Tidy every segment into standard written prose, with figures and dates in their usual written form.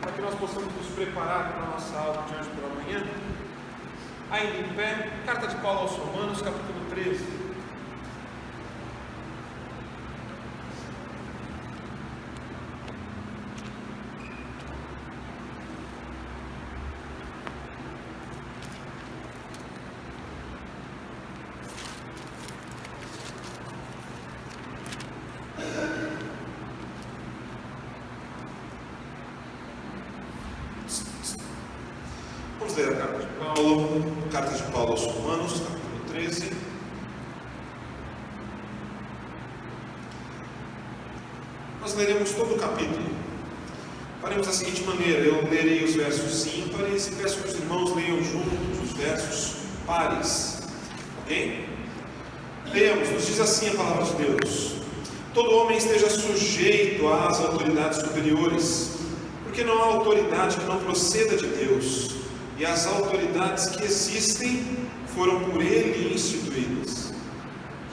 para que nós possamos nos preparar para a nossa aula de hoje pela manhã. Ainda em pé, carta de Paulo aos Romanos, capítulo 13. Vamos ler a carta de Paulo aos Romanos, capítulo 13. Nós leremos todo o capítulo. Faremos da seguinte maneira: eu lerei os versos ímpares e peço que os irmãos leiam juntos os versos pares. Ok? Leamos, nos diz assim a palavra de Deus: todo homem esteja sujeito às autoridades superiores, porque não há autoridade que não proceda de Deus, e as autoridades que existem foram por Ele instituídas.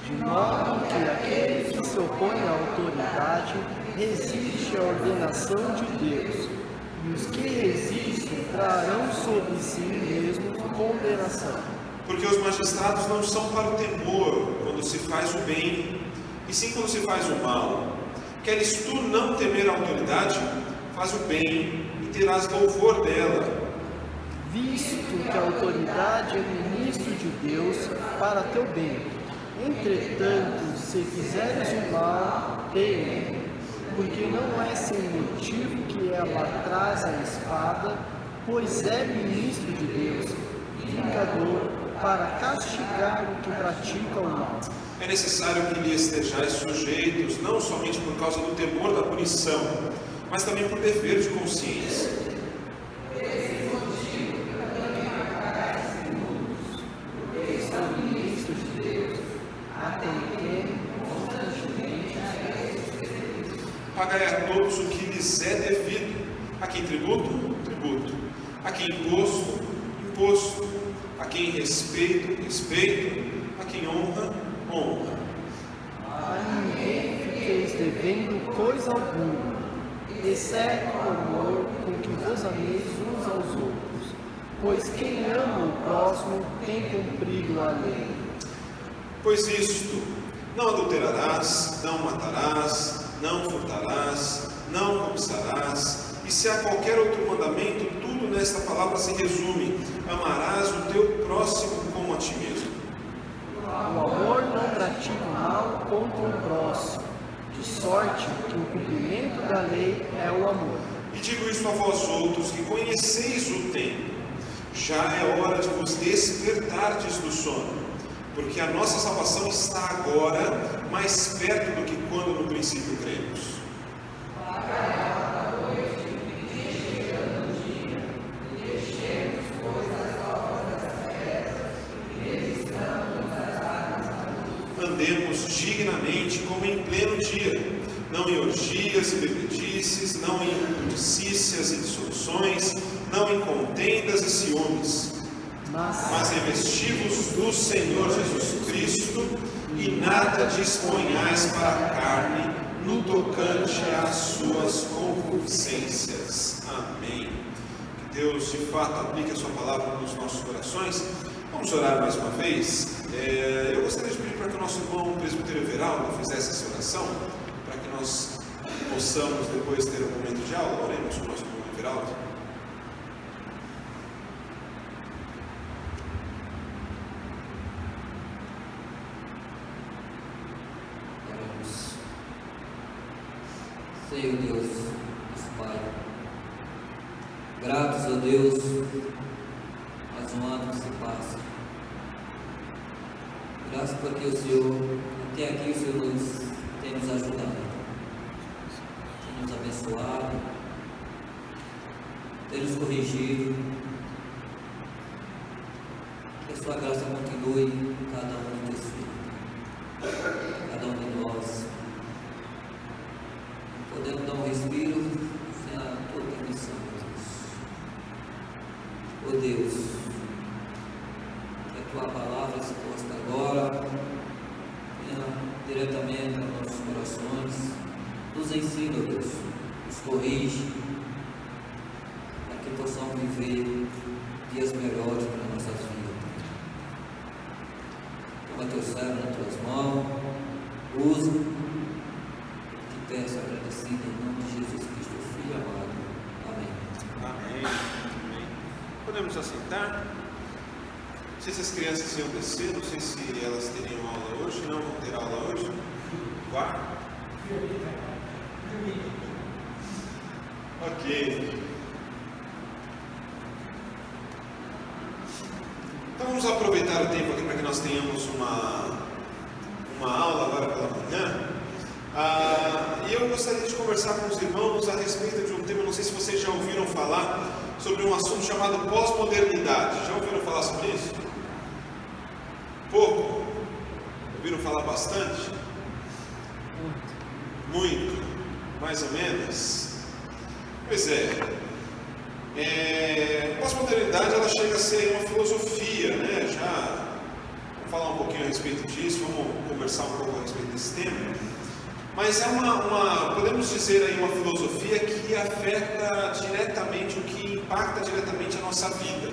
De modo que aquele que se opõe à autoridade resiste à ordenação de Deus, e os que resistem trarão sobre si mesmos condenação. Porque os magistrados não são para o temor quando se faz o bem, e sim quando se faz o mal. Queres tu não temer a autoridade? Faz o bem e terás louvor dela. Visto que a autoridade é ministro de Deus para teu bem. Entretanto, se fizeres o mal, teme, porque não é sem motivo que ela traz a espada, pois é ministro de Deus, vingador, para castigar o que pratica o mal. É necessário que lhe estejais sujeitos, não somente por causa do temor da punição, mas também por dever de consciência. Pagai a todos o que lhes é devido. A quem tributo, tributo. A quem imposto, imposto. A quem respeito, respeito. A quem honra, honra. A ninguém fiqueis devendo coisa alguma, exceto o amor com que vos ameis uns aos outros, pois quem ama o próximo tem cumprido a lei. Pois isto: não adulterarás, não matarás, não furtarás, não cobiçarás, e se há qualquer outro mandamento, tudo nesta palavra se resume: amarás o teu próximo como a ti mesmo. O amor não pratica o mal contra o próximo, de sorte que o cumprimento da lei é o amor. E digo isso a vós outros, que conheceis o tempo. Já é hora de vos despertardes do sono, porque a nossa salvação está agora mais perto do que quando no princípio cremos. Andemos dignamente como em pleno dia, não em orgias e bebedices, não em impudicícias e dissoluções, não em contendas e ciúmes, mas revesti-vos do Senhor Jesus Cristo, e nada disponhais para a carne no tocante às suas concupiscências. Amém. Que Deus de fato aplique a sua palavra nos nossos corações. Vamos orar mais uma vez. Eu gostaria de pedir para que o nosso irmão presbítero Everaldo fizesse essa oração, para que nós possamos depois ter um momento de aula. Oremos com o nosso irmão Everaldo. Senhor Deus, nosso Pai, gratos a Deus, mais um ano que se passa. Graças porque o Senhor, até aqui o Senhor tem nos ajudado, tem nos abençoado, tem nos corrigido. Que a sua graça continue em cada um de vocês, cada um de nós. Podemos dar um respiro sem a tua permissão, Deus. Oh Deus, que a tua palavra exposta agora venha diretamente aos nossos corações, nos ensina, Deus, nos corrige, possamos viver dias melhores para nossas vidas. Toma teu servo nas tuas mãos, usa, te peço agradecido em nome de Jesus Cristo, Filho amado. Amém. Amém. Amém. Podemos assentar? Não sei se as crianças iam descer, não sei se elas teriam aula hoje, não vão ter aula hoje. Quarto? Ok. Então vamos aproveitar o tempo aqui para que nós tenhamos uma aula agora pela manhã. E eu gostaria de conversar com os irmãos a respeito de um tema, não sei se vocês já ouviram falar, sobre um assunto chamado pós-modernidade. Já ouviram falar sobre isso? Pouco? Ouviram falar bastante? Muito? Mais ou menos? Pois é. Pós-modernidade ela chega a ser uma filosofia, né? Já vamos falar um pouquinho a respeito disso, vamos conversar um pouco a respeito desse tema. Mas é podemos dizer aí uma filosofia que afeta diretamente, o que impacta diretamente a nossa vida.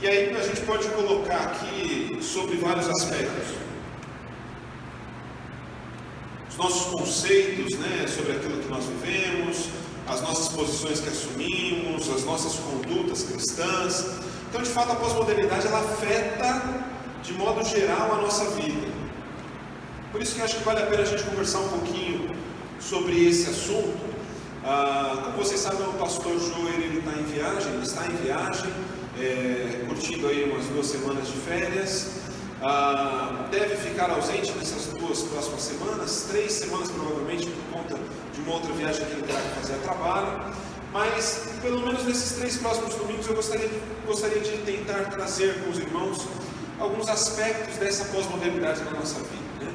E aí a gente pode colocar aqui sobre vários aspectos. Os nossos conceitos, né, sobre aquilo que nós vivemos, as nossas posições que assumimos, as nossas condutas cristãs. Então, de fato, a pós-modernidade ela afeta de modo geral a nossa vida. Por isso que eu acho que vale a pena a gente conversar um pouquinho sobre esse assunto. Como vocês sabem, o pastor Joel ele está em viagem, curtindo aí umas 2 semanas de férias. Deve ficar ausente nessas 2 próximas semanas, 3 semanas provavelmente, por conta de uma outra viagem que ele terá que fazer a trabalho. Mas, pelo menos nesses 3 próximos domingos, eu gostaria de tentar trazer com os irmãos alguns aspectos dessa pós-modernidade na nossa vida, né?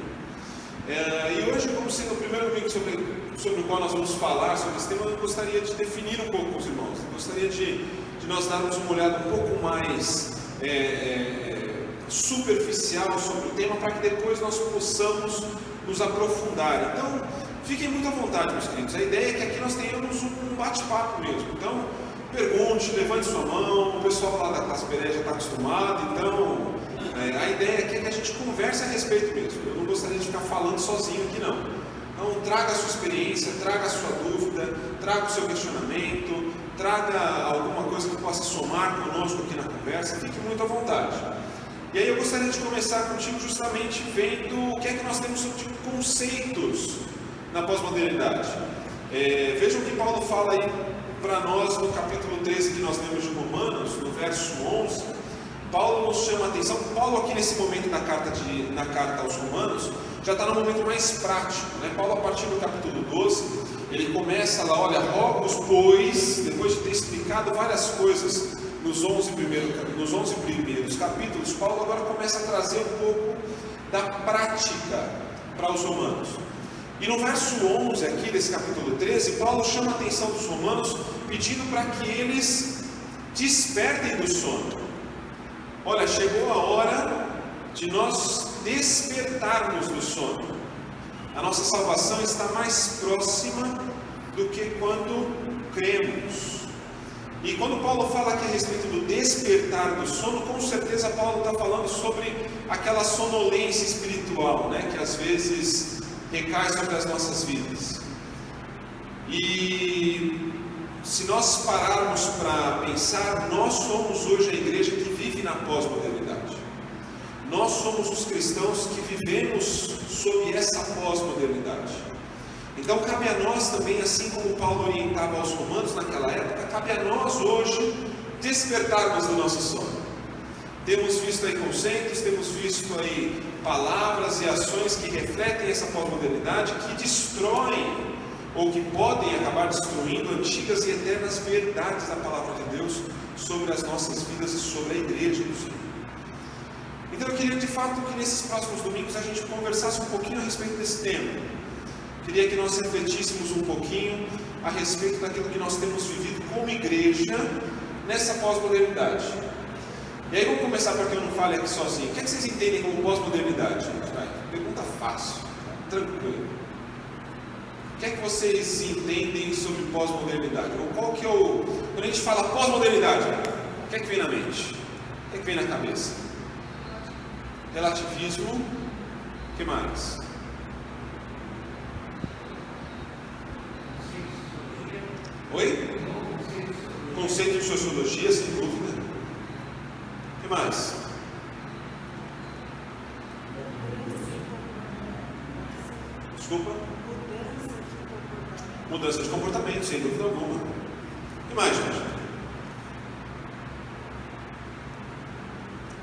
E hoje, como sendo o primeiro domingo sobre o qual nós vamos falar sobre esse tema, eu gostaria de definir um pouco com os irmãos. Eu gostaria de nós darmos uma olhada um pouco mais superficial sobre o tema, para que depois nós possamos nos aprofundar. Então, fiquem muito à vontade, meus queridos. A ideia é que aqui nós tenhamos um bate-papo mesmo. Então, pergunte, levante sua mão. O pessoal lá da classe Peré já está acostumado. Então, a ideia aqui é que a gente converse a respeito mesmo. Eu não gostaria de ficar falando sozinho aqui, não. Então, traga a sua experiência, traga a sua dúvida, traga o seu questionamento, traga alguma coisa que possa somar conosco aqui na conversa. Fique muito à vontade. E aí eu gostaria de começar contigo justamente vendo o que é que nós temos sobre conceitos na pós-modernidade. Vejam o que Paulo fala aí para nós no capítulo 13 que nós lemos de Romanos, no verso 11. Paulo nos chama a atenção. Paulo aqui nesse momento na carta aos Romanos já está no momento mais prático, né? Paulo, a partir do capítulo 12, ele começa lá, olha, rogo-vos, pois, depois de ter explicado várias coisas nos 11 primeiros capítulos, Paulo agora começa a trazer um pouco da prática para os romanos. E no verso 11 aqui desse capítulo 13, Paulo chama a atenção dos romanos pedindo para que eles despertem do sono. Olha, chegou a hora de nós despertarmos do sono. A nossa salvação está mais próxima do que quando cremos. E quando Paulo fala aqui a respeito do despertar do sono, com certeza Paulo está falando sobre aquela sonolência espiritual, né, que às vezes recai sobre as nossas vidas. E se nós pararmos para pensar, nós somos hoje a igreja que vive na pós-modernidade. Nós somos os cristãos que vivemos sob essa pós-modernidade. Então cabe a nós também, assim como Paulo orientava aos romanos naquela época, cabe a nós hoje despertarmos do nosso sono. Temos visto aí conceitos, temos visto aí palavras e ações que refletem essa pós-modernidade, que destroem ou que podem acabar destruindo antigas e eternas verdades da palavra de Deus sobre as nossas vidas e sobre a igreja do Senhor. Então eu queria de fato que nesses próximos domingos a gente conversasse um pouquinho a respeito desse tema. Queria que nós refletíssemos um pouquinho a respeito daquilo que nós temos vivido como igreja nessa pós-modernidade. E aí vamos começar para que eu não fale aqui sozinho. O que é que vocês entendem como pós-modernidade? Pergunta fácil, tranquilo. O que é que vocês entendem sobre pós-modernidade? Ou qual que é o... Quando a gente fala pós-modernidade, o que é que vem na mente? O que é que vem na cabeça? Relativismo. O que mais? Oi? Conceito de sociologia, sem dúvida. O que mais? Desculpa? Mudança de comportamento, sem dúvida alguma. O que mais, gente?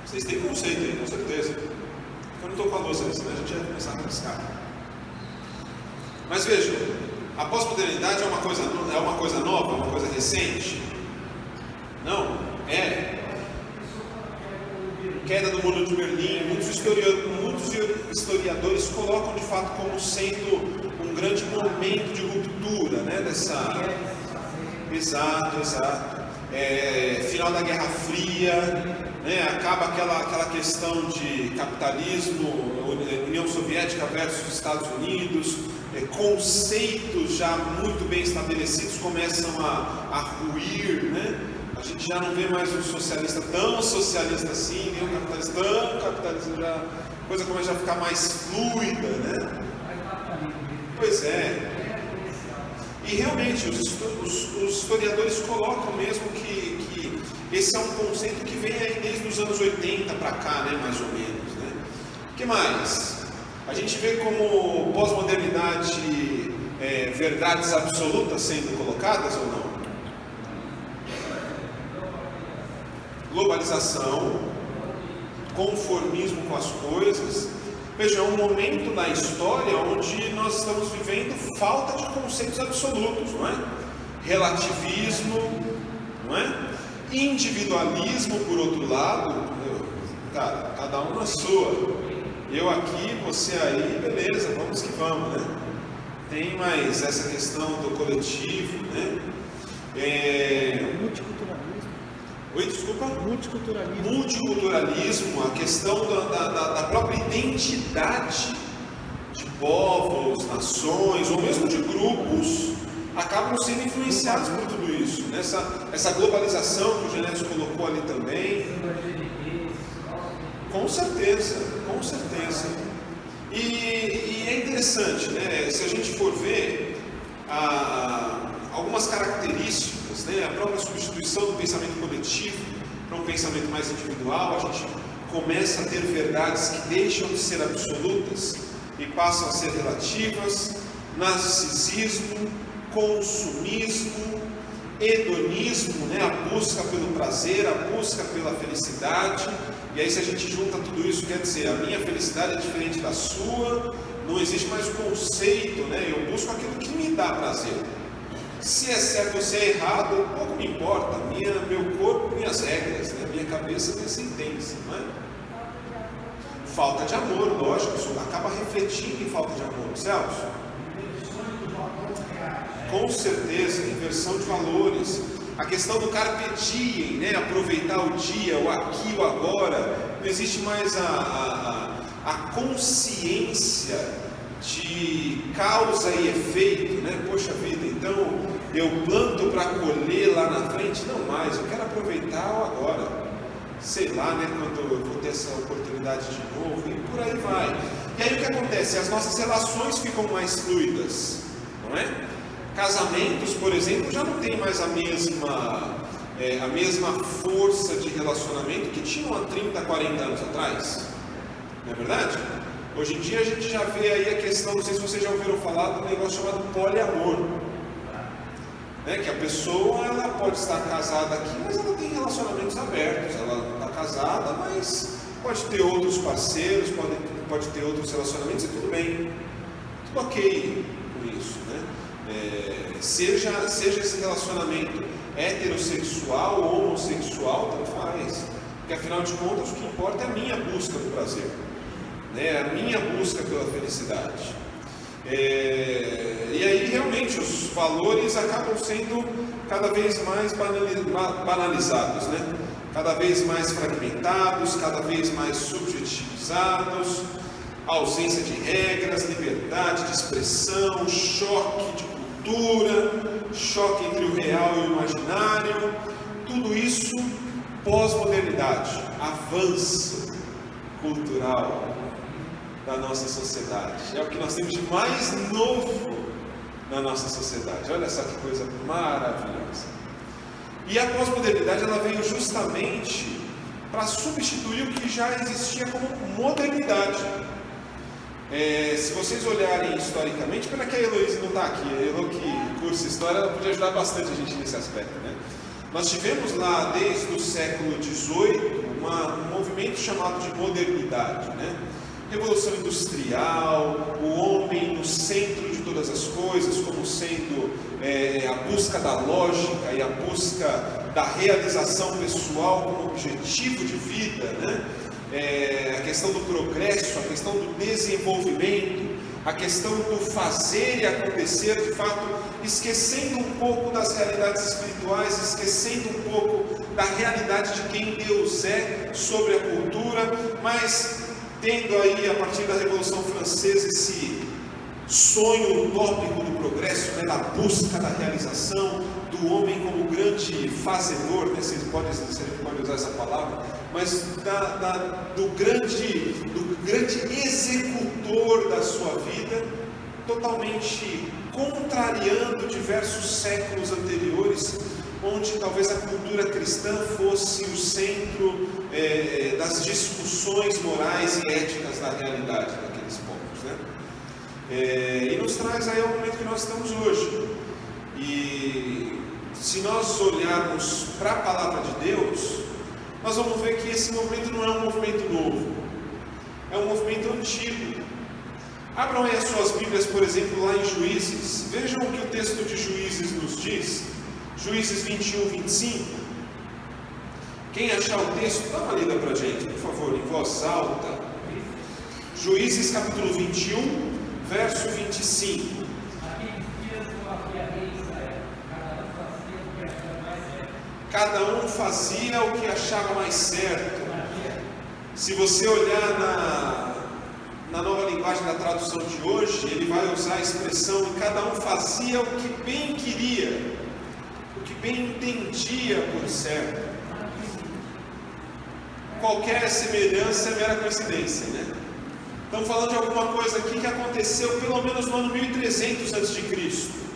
Vocês têm conceito aí, com certeza. Eu não estou com a louça, senão a gente ia começar a piscar. Mas vejam, a pós-modernidade é uma coisa nova, uma coisa recente? Não, é. Queda do Muro de Berlim, muitos historiadores colocam de fato como sendo um grande momento de ruptura, né, dessa... Exato. Final da Guerra Fria, né, acaba aquela questão de capitalismo, União Soviética versus Estados Unidos, conceitos já muito bem estabelecidos começam a ruir, né? A gente já não vê mais um socialista tão socialista assim, nem um capitalista tão capitalista, já, a coisa começa a ficar mais fluida, né? Pois é. E realmente os historiadores colocam mesmo que esse é um conceito que vem aí desde os anos 80 para cá, né, mais ou menos, né? O que mais? A gente vê como pós-modernidade verdades absolutas sendo colocadas ou não? Globalização, conformismo com as coisas. Veja, é um momento na história onde nós estamos vivendo falta de conceitos absolutos, não é? Relativismo, não é? Individualismo, por outro lado, cara, cada um na sua. Eu aqui, você aí, beleza, vamos que vamos, né? Tem mais essa questão do coletivo, né? Multiculturalismo. Oi, desculpa? Multiculturalismo. Multiculturalismo, a questão da própria identidade de povos, nações, ou mesmo de grupos, acabam sendo influenciados por tudo isso. Né? Essa globalização que o Genésio colocou ali também. Com certeza. E é interessante, né? Se a gente for ver algumas características, né? A própria substituição do pensamento coletivo para um pensamento mais individual, a gente começa a ter verdades que deixam de ser absolutas e passam a ser relativas, narcisismo, consumismo, hedonismo, né? A busca pelo prazer, a busca pela felicidade. E aí, se a gente junta tudo isso, quer dizer, a minha felicidade é diferente da sua, não existe mais o conceito, né? Eu busco aquilo que me dá prazer. Se é certo ou se é errado, pouco me importa. Meu corpo, minhas regras, né? Minha cabeça, minha sentença, não é? Falta de amor, lógico, isso acaba refletindo em falta de amor. Celso? Com certeza, inversão de valores. A questão do carpe diem, né? Aproveitar o dia, o aqui, o agora. Não existe mais a consciência de causa e efeito, né? Poxa vida, então eu planto para colher lá na frente? Não mais, eu quero aproveitar o agora. Sei lá, né? Quando eu vou ter essa oportunidade de novo, e por aí vai. E aí o que acontece? As nossas relações ficam mais fluidas, não é? Casamentos, por exemplo, já não tem mais a mesma força de relacionamento que tinham há 30, 40 anos atrás. Não é verdade? Hoje em dia a gente já vê aí a questão, não sei se vocês já ouviram falar do negócio chamado poliamor. Né? Que a pessoa ela pode estar casada aqui, mas ela tem relacionamentos abertos. Ela está casada, mas pode ter outros parceiros, pode ter outros relacionamentos e tudo bem. Tudo ok com isso, né? Seja esse relacionamento heterossexual ou homossexual, tanto faz, porque afinal de contas o que importa é a minha busca do prazer, né? A minha busca pela felicidade. E aí realmente os valores acabam sendo cada vez mais banalizados, né? Cada vez mais fragmentados, cada vez mais subjetivizados. ausência de regras, liberdade de expressão, choque de cultura, choque entre o real e o imaginário, tudo isso pós-modernidade, avanço cultural da nossa sociedade. É o que nós temos de mais novo na nossa sociedade. Olha só que coisa maravilhosa. E a pós-modernidade, ela veio justamente para substituir o que já existia como modernidade. Se vocês olharem historicamente, pena que a Heloísa não está aqui, a Elo que cursa história, ela podia ajudar bastante a gente nesse aspecto, né? Nós tivemos lá, desde o século XVIII, um movimento chamado de modernidade, né? Revolução Industrial, o homem no centro de todas as coisas, como sendo a busca da lógica e a busca da realização pessoal como objetivo de vida, né? A questão do progresso, a questão do desenvolvimento, a questão do fazer e acontecer, de fato, esquecendo um pouco das realidades espirituais, esquecendo um pouco da realidade de quem Deus é sobre a cultura, mas tendo aí, a partir da Revolução Francesa, esse sonho utópico do progresso, né, da busca da realização, do homem como grande fazedor, né, se pode usar essa palavra, mas do grande executor da sua vida, totalmente contrariando diversos séculos anteriores, onde talvez a cultura cristã fosse o centro das discussões morais e éticas da realidade daqueles povos, né? E nos traz aí ao momento que nós estamos hoje. E se nós olharmos para a palavra de Deus, nós vamos ver que esse movimento não é um movimento novo, é um movimento antigo. Abram aí as suas Bíblias, por exemplo, lá em Juízes. Vejam o que o texto de Juízes nos diz. Juízes 21, 25. Quem achar o texto, dá uma lida para a gente, por favor, em voz alta. Juízes capítulo 21, verso 25. Cada um fazia o que achava mais certo. Se você olhar na nova linguagem da tradução de hoje, ele vai usar a expressão: cada um fazia o que bem queria, o que bem entendia por certo. Qualquer semelhança é mera coincidência, né? Estamos falando de alguma coisa aqui que aconteceu pelo menos no ano 1300 a.C.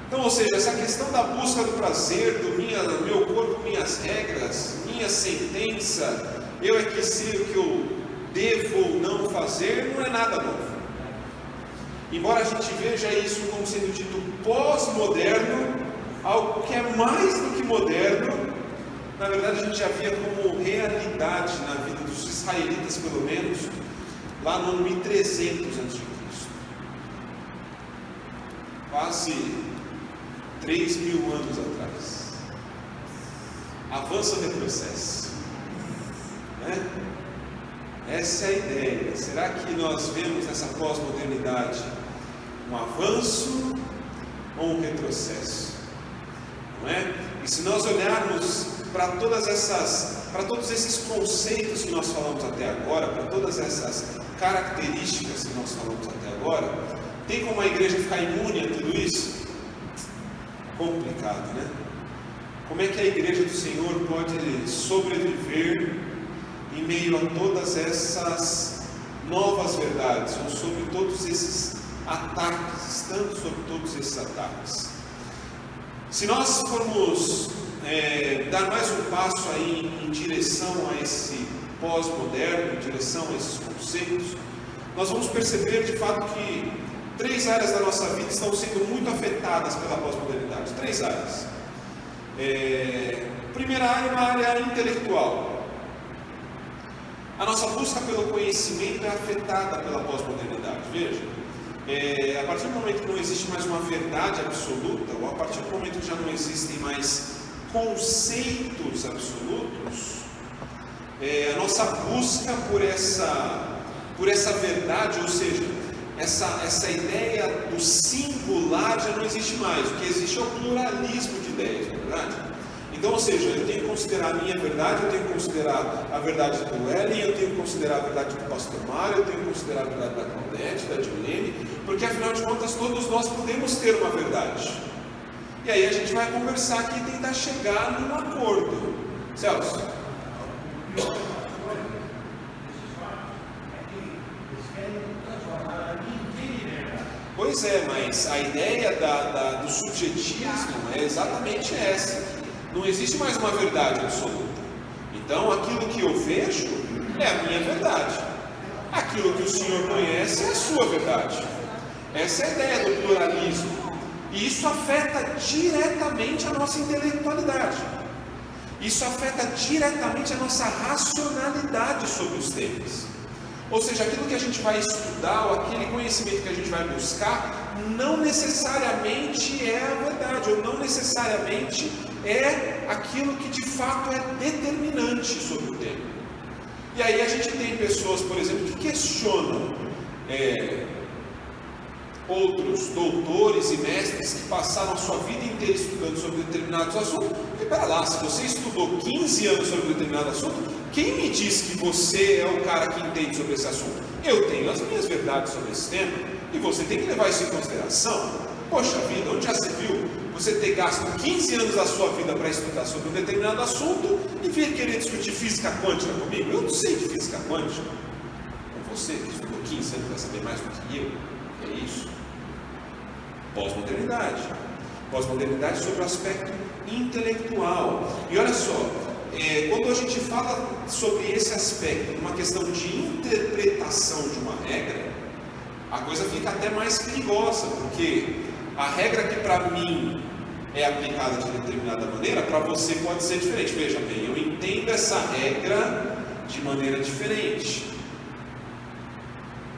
Então, ou seja, essa questão da busca do prazer, do meu corpo, minhas regras, minha sentença, eu é que sei o que eu devo ou não fazer, não é nada novo. Embora a gente veja isso como sendo dito pós-moderno, algo que é mais do que moderno, na verdade a gente já via como realidade na vida dos israelitas, pelo menos, lá no ano 1300 a.C. Quase 3.000 anos atrás. Avança de processo, né? Essa é a ideia. Será que nós vemos nessa pós-modernidade um avanço ou um retrocesso? Não é? E se nós olharmos para todos esses conceitos que nós falamos até agora, para todas essas características que nós falamos até agora, tem como a igreja ficar imune a tudo isso? Complicado, né? Como é que a igreja do Senhor pode sobreviver em meio a todas essas novas verdades, ou sobre todos esses ataques, estando sobre todos esses ataques? Se nós formos dar mais um passo aí em direção a esse pós-moderno, em direção a esses conceitos, nós vamos perceber de fato que 3 áreas da nossa vida estão sendo muito afetadas pela pós-modernidade. 3 áreas. Primeira área é uma área intelectual. A nossa busca pelo conhecimento é afetada pela pós-modernidade. Veja, a partir do momento que não existe mais uma verdade absoluta, ou a partir do momento que já não existem mais conceitos absolutos, a nossa busca por essa verdade, ou seja, essa ideia do singular já não existe mais. O que existe é o pluralismo de ideias, não é verdade? Então, ou seja, eu tenho que considerar a minha verdade, eu tenho que considerar a verdade do Ellen, eu tenho que considerar a verdade do pastor Mário, eu tenho que considerar a verdade da Claudete, da Dilene, porque afinal de contas todos nós podemos ter uma verdade. E aí a gente vai conversar aqui e tentar chegar num acordo. Celso? Pois é, mas a ideia do subjetivismo é exatamente essa. Não existe mais uma verdade absoluta. Então, aquilo que eu vejo é a minha verdade. Aquilo que o Senhor conhece é a sua verdade. Essa é a ideia do pluralismo. E isso afeta diretamente a nossa intelectualidade. Isso afeta diretamente a nossa racionalidade sobre os temas. Ou seja, aquilo que a gente vai estudar, ou aquele conhecimento que a gente vai buscar, não necessariamente é a verdade, ou não necessariamente é aquilo que de fato é determinante sobre o tema. E aí a gente tem pessoas, por exemplo, que questionam outros doutores e mestres que passaram a sua vida inteira estudando sobre determinados assuntos. Porque, pera lá, se você estudou 15 anos sobre determinado assunto, quem me diz que você é o cara que entende sobre esse assunto? Eu tenho as minhas verdades sobre esse tema, e você tem que levar isso em consideração. Poxa vida, onde já se viu você ter gasto 15 anos da sua vida para estudar sobre um determinado assunto e vir querer discutir física quântica comigo? Eu não sei de física quântica. Com você que estudou 15 anos vai saber mais do que eu. É isso. Pós-modernidade. Pós-modernidade sobre o aspecto intelectual. E olha só, quando a gente fala sobre esse aspecto, uma questão de interpretação de uma regra, a coisa fica até mais perigosa, porque a regra que para mim é aplicada de determinada maneira, para você pode ser diferente. Veja bem, eu entendo essa regra de maneira diferente.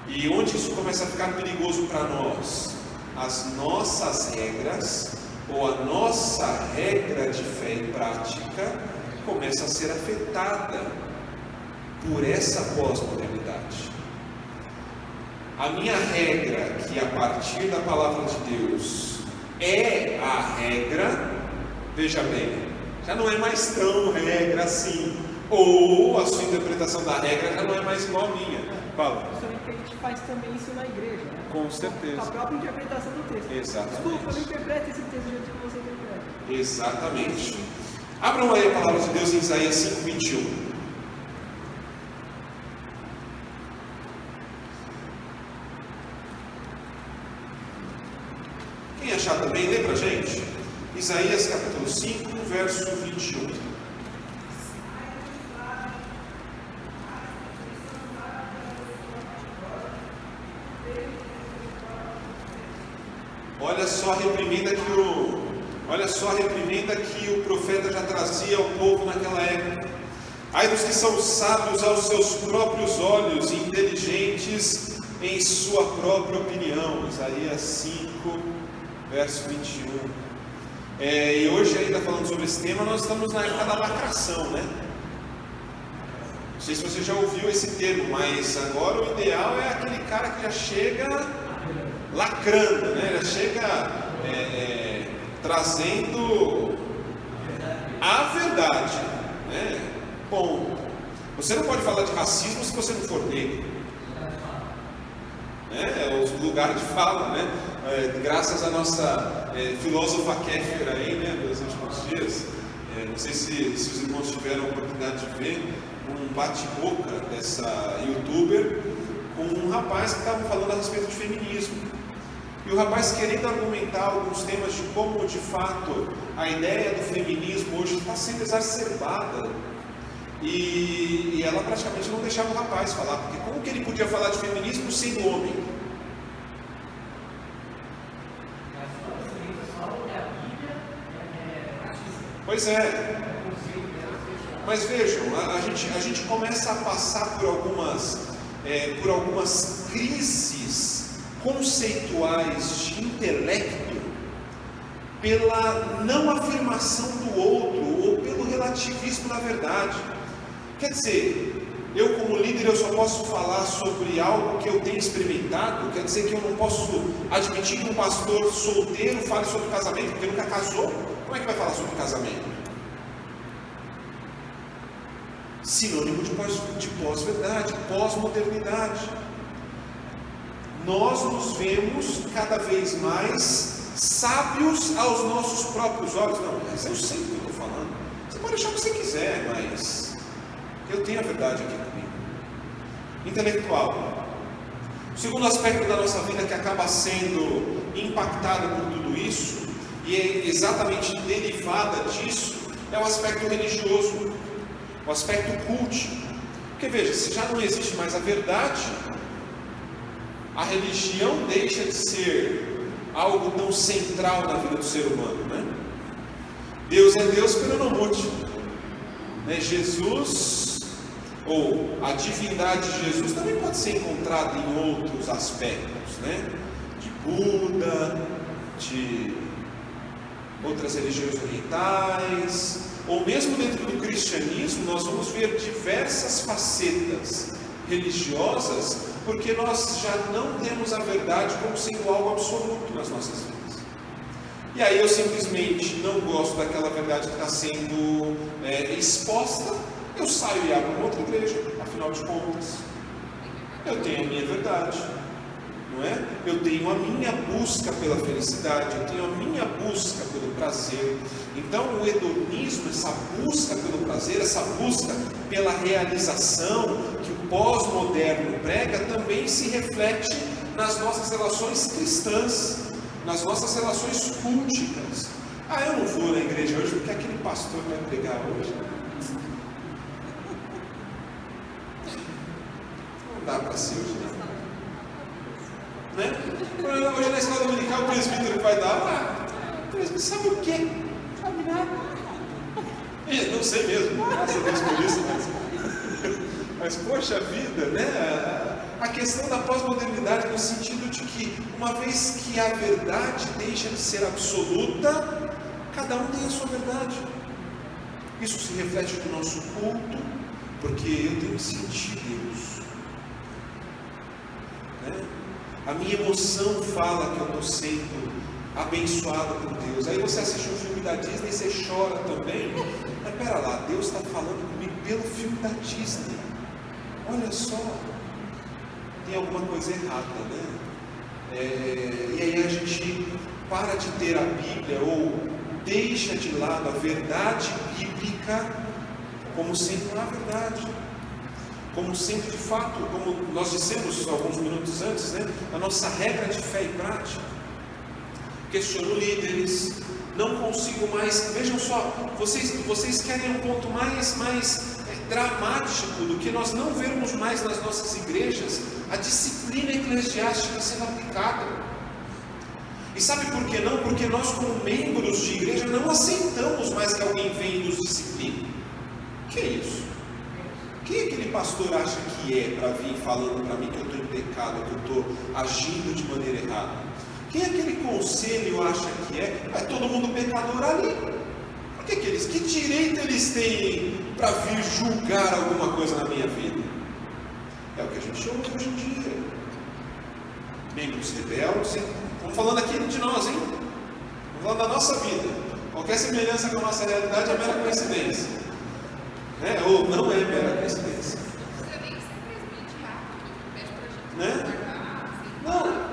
E onde isso começa a ficar perigoso para nós? As nossas regras, ou a nossa regra de fé e prática, começa a ser afetada por essa pós-modernidade. A minha regra, que a partir da palavra de Deus é a regra, veja bem, já não é mais tão regra assim, ou a sua interpretação da regra já não é mais igual a minha. Fala. Justamente que a gente faz também isso na igreja, né? Com certeza. Com a própria interpretação do texto. Exatamente. Desculpa, não interpreta esse texto do jeito que você interpreta. Exatamente. Abram aí a palavra de Deus em Isaías 5:21. Quem achar também, lê pra gente. Isaías capítulo 5, verso 21. Olha só a reprimenda que o profeta já trazia ao povo naquela época. Ai dos que são sábios aos seus próprios olhos e inteligentes em sua própria opinião. Isaías 5, verso 21. E hoje, ainda falando sobre esse tema, nós estamos na época da lacração, né? Não sei se você já ouviu esse termo, mas agora o ideal é aquele cara que já chega lacrando, né? Já chega trazendo a verdade, né? Ponto. Você não pode falar de racismo se você não for negro, né? É o lugar de fala, né? Graças à nossa filósofa Kéfera aí, né? Dos últimos dias, não sei se os irmãos tiveram a oportunidade de ver um bate-boca dessa youtuber com um rapaz que estava falando a respeito de feminismo. E o rapaz querendo argumentar alguns temas de como, de fato, a ideia do feminismo hoje está sendo exacerbada. E ela praticamente não deixava o rapaz falar, porque como que ele podia falar de feminismo sendo homem? Pois é. Mas vejam, a gente começa a passar por algumas crises conceituais de intelecto pela não afirmação do outro ou pelo relativismo da verdade. Quer dizer, eu como líder eu só posso falar sobre algo que eu tenho experimentado? Quer dizer que eu não posso admitir que um pastor solteiro fale sobre casamento porque nunca casou? Como é que vai falar sobre casamento? sinônimo de pós-verdade, pós-modernidade. Nós nos vemos cada vez mais sábios aos nossos próprios olhos. Não, mas eu sei o que eu estou falando. Você pode achar o que você quiser, mas eu tenho a verdade aqui comigo. Intelectual. O segundo aspecto da nossa vida que acaba sendo impactado por tudo isso, e é exatamente derivada disso, é o aspecto religioso, o aspecto culto. Porque veja, se já não existe mais a verdade, a religião deixa de ser algo tão central na vida do ser humano, né? Deus é Deus, pero não mude. Jesus, ou a divindade de Jesus, também pode ser encontrada em outros aspectos, né? De Buda, de outras religiões orientais, ou mesmo dentro do cristianismo, nós vamos ver diversas facetas religiosas, porque nós já não temos a verdade como sendo algo absoluto nas nossas vidas. E aí eu simplesmente não gosto daquela verdade que está sendo exposta, eu saio e abro uma outra igreja, afinal de contas. Eu tenho a minha verdade, não é? Eu tenho a minha busca pela felicidade, eu tenho a minha busca pelo prazer. Então o hedonismo, essa busca pelo prazer, essa busca pela realização que o pós-moderno prega, também se reflete nas nossas relações cristãs, nas nossas relações culticas. Eu não vou na igreja hoje porque aquele pastor vai pregar hoje. Não dá para ser hoje, não. Né? Hoje na escola dominical o presbítero vai dar, o presbítero sabe o quê? Não sabe nada. Não sei mesmo, graças a Deus por isso, mas poxa vida, né? A questão da pós-modernidade no sentido de que, uma vez que a verdade deixa de ser absoluta, cada um tem a sua verdade. Isso se reflete no nosso culto, porque eu tenho que sentir Deus, né? A minha emoção fala que eu estou sendo abençoado por Deus. Aí você assiste um filme da Disney e você chora também. Mas pera lá, Deus está falando comigo pelo filme da Disney. Olha só, tem alguma coisa errada, né? E aí a gente para de ter a Bíblia ou deixa de lado a verdade bíblica como sendo a verdade, como sendo de fato, como nós dissemos alguns minutos antes, né? A nossa regra de fé e prática. Questiono líderes, não consigo mais. Vejam só, vocês querem um ponto mais dramático do que nós não vermos mais nas nossas igrejas a disciplina eclesiástica sendo aplicada. E sabe por que não? Porque nós, como membros de igreja, não aceitamos mais que alguém venha e nos discipline. Que é isso? Quem aquele pastor acha que é para vir falando para mim que eu estou em pecado, que eu estou agindo de maneira errada? Quem aquele conselho acha que é? É todo mundo pecador ali. Por que direito eles têm para vir julgar alguma coisa na minha vida? É o que a gente chama hoje em dia. Membros rebeldes. Estamos falando aqui de nós, hein? Estamos falando da nossa vida. Qualquer semelhança com a nossa realidade é mera coincidência. Ou não é mera coincidência. Né? Não.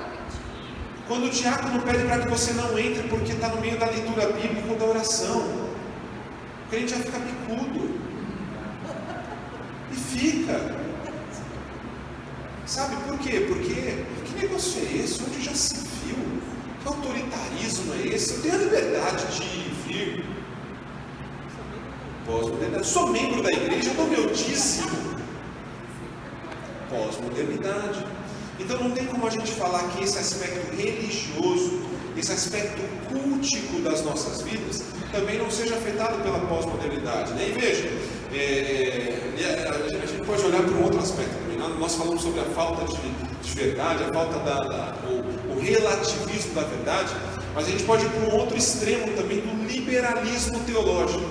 Quando o diácono pede para que você não entre porque está no meio da leitura bíblica ou da oração, o crente já fica picudo. E fica. Sabe por quê? Porque que negócio é esse? Onde já se viu? Que autoritarismo é esse? Eu tenho a liberdade de vir. Pós-modernidade. Sou membro da igreja, eu dou meu dízimo. Pós-modernidade. Então não tem como a gente falar que esse aspecto religioso, esse aspecto cultico das nossas vidas, também não seja afetado pela pós-modernidade, né? E veja, a gente pode olhar para um outro aspecto também. Nós falamos sobre a falta de verdade, a falta o relativismo da verdade, mas a gente pode ir para um outro extremo também do liberalismo teológico.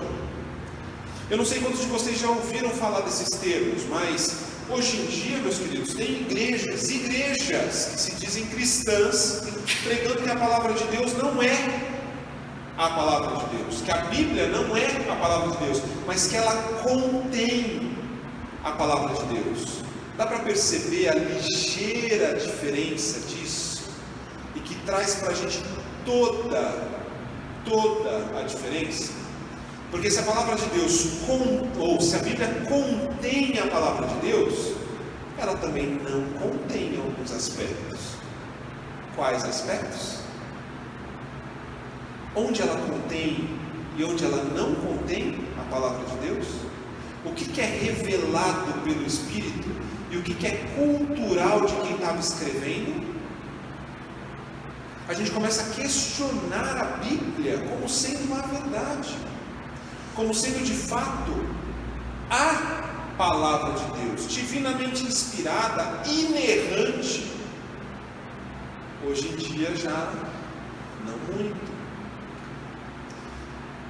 Eu não sei quantos de vocês já ouviram falar desses termos, mas hoje em dia, meus queridos, tem igrejas que se dizem cristãs, pregando que a palavra de Deus não é a palavra de Deus, que a Bíblia não é a palavra de Deus, mas que ela contém a palavra de Deus? Dá para perceber a ligeira diferença disso? E que traz para a gente toda a diferença? Porque se a palavra de Deus, ou se a Bíblia contém a palavra de Deus, ela também não contém alguns aspectos. Quais aspectos? Onde ela contém e onde ela não contém a palavra de Deus? O que é revelado pelo Espírito e o que é cultural de quem estava escrevendo? A gente começa a questionar a Bíblia como sendo uma verdade, como sendo de fato a palavra de Deus, divinamente inspirada, inerrante. Hoje em dia já não muito.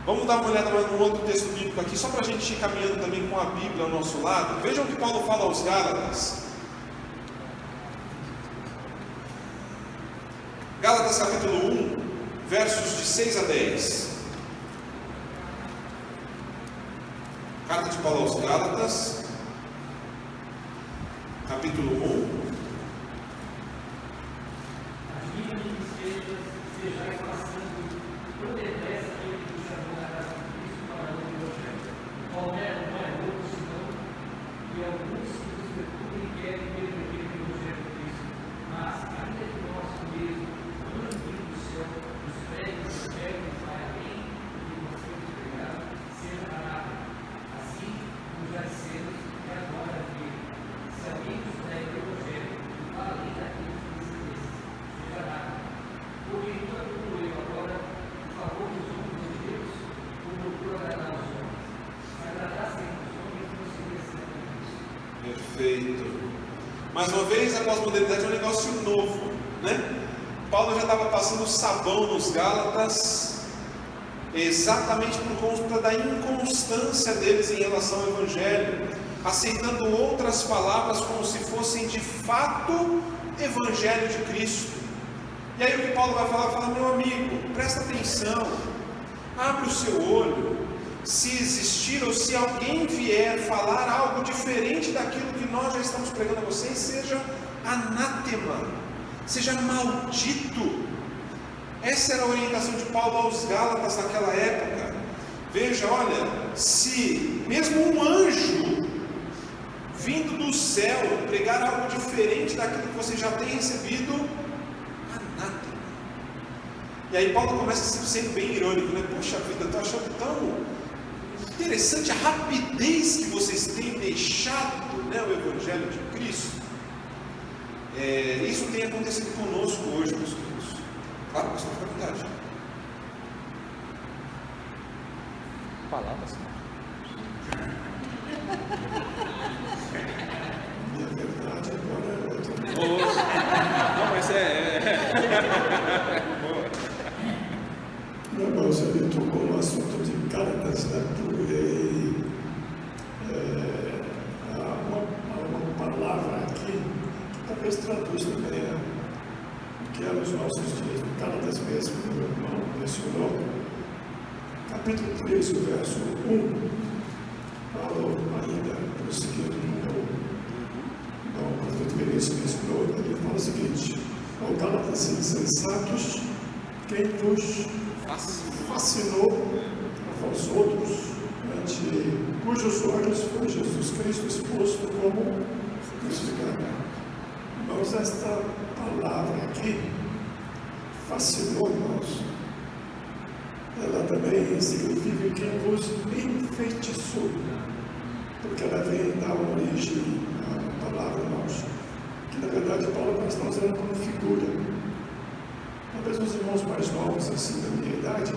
Vamos dar uma olhada no outro texto bíblico aqui, só para a gente ir caminhando também com a Bíblia ao nosso lado. Vejam o que Paulo fala aos Gálatas. Gálatas capítulo 1, versos de 6 a 10. Carta de Paulo aos Gálatas, capítulo 1. Perfeito. Mais uma vez, a pós-modernidade é um negócio novo, né? Paulo já estava passando sabão nos Gálatas, exatamente por conta da inconstância deles em relação ao Evangelho, aceitando outras palavras como se fossem de fato Evangelho de Cristo. E aí o que Paulo vai falar? Fala, meu amigo, presta atenção, abre o seu olho. Se existir ou se alguém vier falar algo diferente daquilo que nós já estamos pregando a vocês, seja anátema, seja maldito. Essa era a orientação de Paulo aos Gálatas naquela época. Veja, olha, se mesmo um anjo vindo do céu pregar algo diferente daquilo que você já tem recebido, anátema. E aí Paulo começa sendo bem irônico, né? Poxa vida, eu estou achando tão interessante a rapidez que vocês têm deixado, né, o Evangelho de Cristo. Isso tem acontecido conosco hoje, meus queridos. Claro, mas fica à vontade. Palavras. Minha verdade agora é outra. Não, mas Meu irmão, ele tocou no assunto de Gálatas, né? Há uma palavra aqui que talvez traduz também o que é nos nossos dias. Gálatas mesmo, meu irmão mencionou. Capítulo 3, o verso 1, Paulo ainda prosseguindo no capítulo Vinícius mencionou, ele fala o seguinte: ao Gálatas insensatos, quem vos fascinou a vós outros, ante cujos olhos foi Jesus Cristo exposto como crucificado. Irmãos, esta palavra aqui, fascinou, irmãos, ela também significa quem vos enfeitiçou, porque ela vem da origem à palavra, irmãos, que na verdade Paulo está usando como figura. Talvez os irmãos mais novos, assim, da minha idade,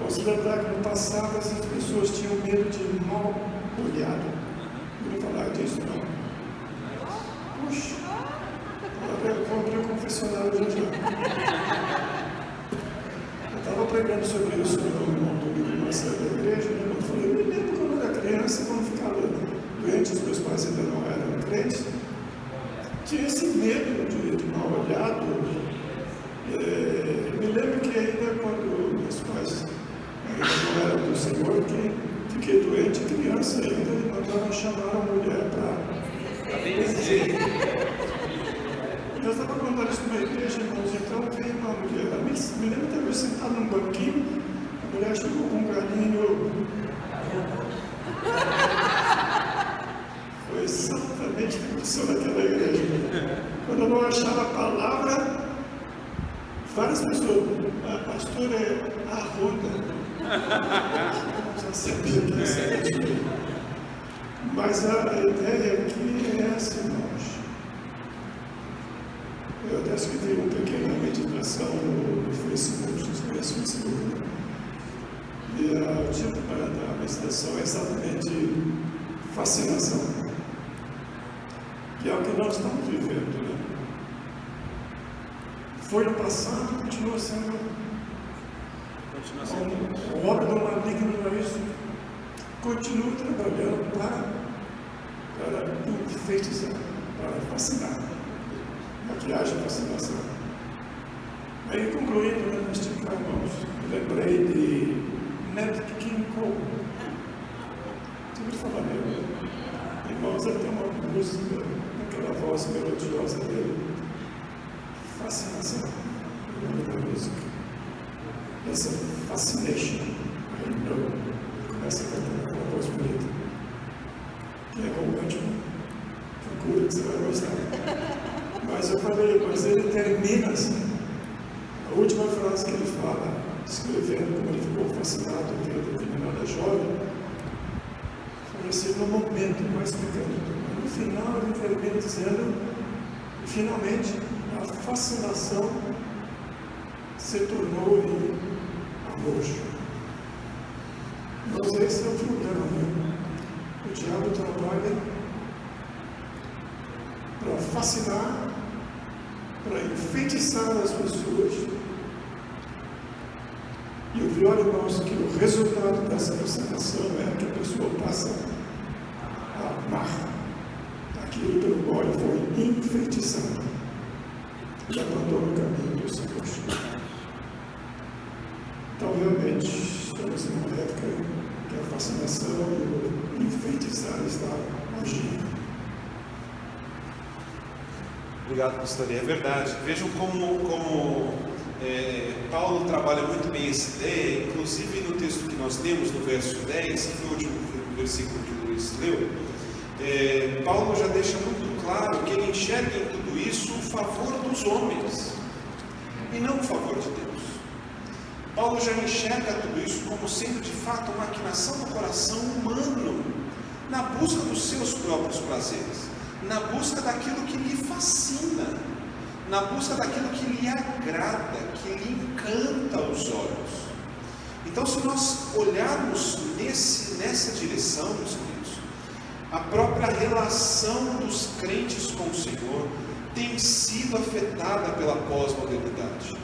posso lembrar que no passado essas pessoas tinham medo de mal olhado. Não vou falar disso, não. Puxa, eu vou abrir o confessionário já já. Eu estava pregando sobre isso no domingo de manhã da igreja, né? Eu falei, eu me lembro quando eu era criança, quando ficava doente, os meus pais ainda não eram crentes, tinha esse medo de mal olhado. Me lembro que ainda quando meus pais ainda não eram do Senhor, que fiquei doente criança. isso ainda, eles mandaram chamar a mulher para benzer. Eu estava contando isso numa igreja, irmãos, então veio uma mulher, me lembro de eu sentado num banquinho, a mulher chegou com um galinho. Foi exatamente o que aconteceu naquela igreja. Quando eu não achava a palavra, várias pessoas, pastor é arruda. Já sabia que isso era de. Mas a ideia aqui é essa, irmãos. Eu até escrevi uma pequena meditação no Facebook, vocês conhecem o Facebook. E o título da meditação é exatamente fascinação. Que é o que nós estamos vivendo, né? Foi no passado, continua sendo a obra do maligno, não é isso? Continua trabalhando para enfeitiçar, para fascinar. Maquiagem e fascinação. Aí, concluindo, né, neste irmãos, lembrei de Nat King Cole. Você ouviu falar dele? Irmãos, ele tem uma música, aquela voz melodiosa dele. Fascinação. O nome da música. Essa fascination. I know. Começa a cantar com uma voz bonita. Que é romântico. Procura que você vai gostar. Mas eu falei, mas ele termina assim. A última frase que ele fala, descrevendo como ele ficou fascinado vendo a determinada jovem, foi assim, no momento, mais explicando. No final, ele termina dizendo, e finalmente, a fascinação se tornou em amor. Mas esse é o problema, né? O diabo trabalha para fascinar, para enfeitiçar as pessoas. E o pior, irmãos, que o resultado dessa fascinação é que a pessoa passa a amar aquilo pelo qual foi enfeitiçado e abandona o caminho do Senhor. Então, realmente, estamos em uma época que a fascinação e o enfeitiçar está agindo. Obrigado, pastor. É verdade. Vejam como Paulo trabalha muito bem essa ideia, inclusive no texto que nós lemos, no verso 10, esse foi o último versículo que o Luiz leu. Paulo já deixa muito claro que ele enxerga em tudo isso o favor dos homens e não o favor de Deus. Paulo já enxerga tudo isso como sendo de fato uma maquinação do coração humano na busca dos seus próprios prazeres, na busca daquilo que lhe fascina, na busca daquilo que lhe agrada, que lhe encanta os olhos. Então, se nós olharmos nessa direção, meus queridos, a própria relação dos crentes com o Senhor tem sido afetada pela pós-modernidade.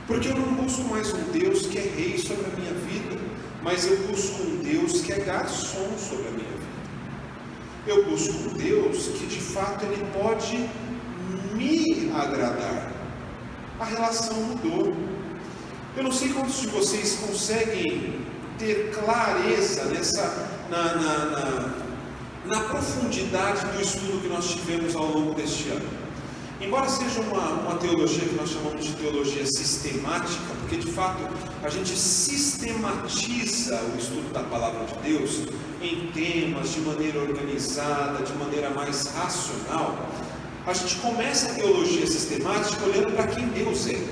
Porque eu não busco mais um Deus que é rei sobre a minha vida, mas eu busco um Deus que é garçom sobre a minha vida. Eu busco um Deus que de fato Ele pode me agradar. A relação mudou. Eu não sei quantos de vocês conseguem ter clareza na profundidade do estudo que nós tivemos ao longo deste ano. Embora seja uma teologia que nós chamamos de teologia sistemática, porque de fato a gente sistematiza o estudo da palavra de Deus em temas, de maneira organizada, de maneira mais racional, a gente começa a teologia sistemática olhando para quem Deus é.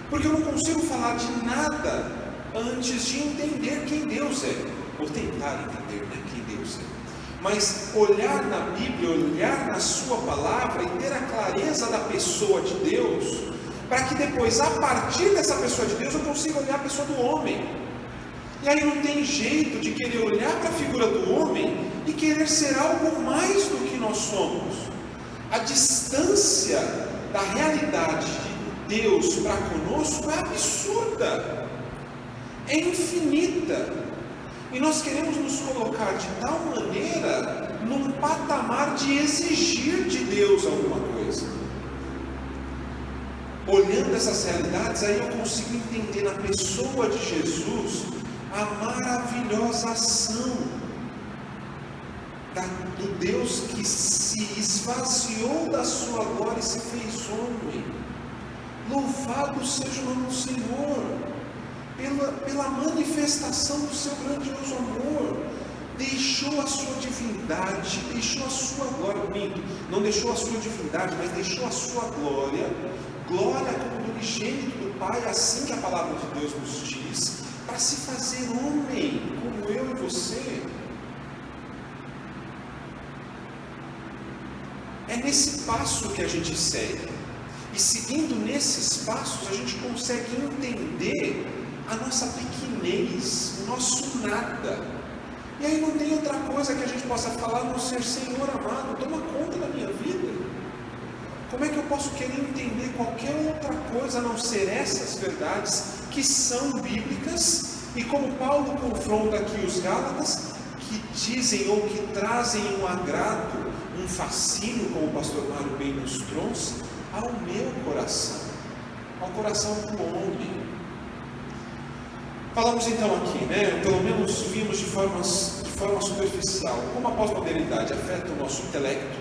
Porque eu não consigo falar de nada antes de entender quem Deus é, ou tentar entender quem Deus é. Mas olhar na Bíblia, olhar na sua palavra e ter a clareza da pessoa de Deus, para que depois, a partir dessa pessoa de Deus, eu consiga olhar a pessoa do homem. E aí não tem jeito de querer olhar para a figura do homem e querer ser algo mais do que nós somos. A distância da realidade de Deus para conosco é absurda, é infinita. E nós queremos nos colocar de tal maneira num patamar de exigir de Deus alguma coisa. Olhando essas realidades, aí eu consigo entender na pessoa de Jesus a maravilhosa ação do Deus que se esvaziou da sua glória e se fez homem. Louvado seja o nome do Senhor, pela manifestação do seu grandioso amor. Deixou a sua divindade, deixou a sua glória, não deixou a sua divindade, mas deixou a sua glória como do unigênito do Pai, assim que a palavra de Deus nos diz, para se fazer homem, como eu e você. É nesse passo que a gente segue, e seguindo nesses passos, a gente consegue entender a nossa pequenez, o nosso nada. E aí não tem outra coisa que a gente possa falar, não ser: Senhor amado, toma conta da minha vida. Como é que eu posso querer entender qualquer outra coisa a não ser essas verdades que são bíblicas? E como Paulo confronta aqui os Gálatas, que dizem ou que trazem um agrado, um fascínio, como o pastor Mário bem nos trouxe, ao meu coração, ao coração do homem. Falamos então aqui, pelo menos vimos de forma superficial, como a pós-modernidade afeta o nosso intelecto,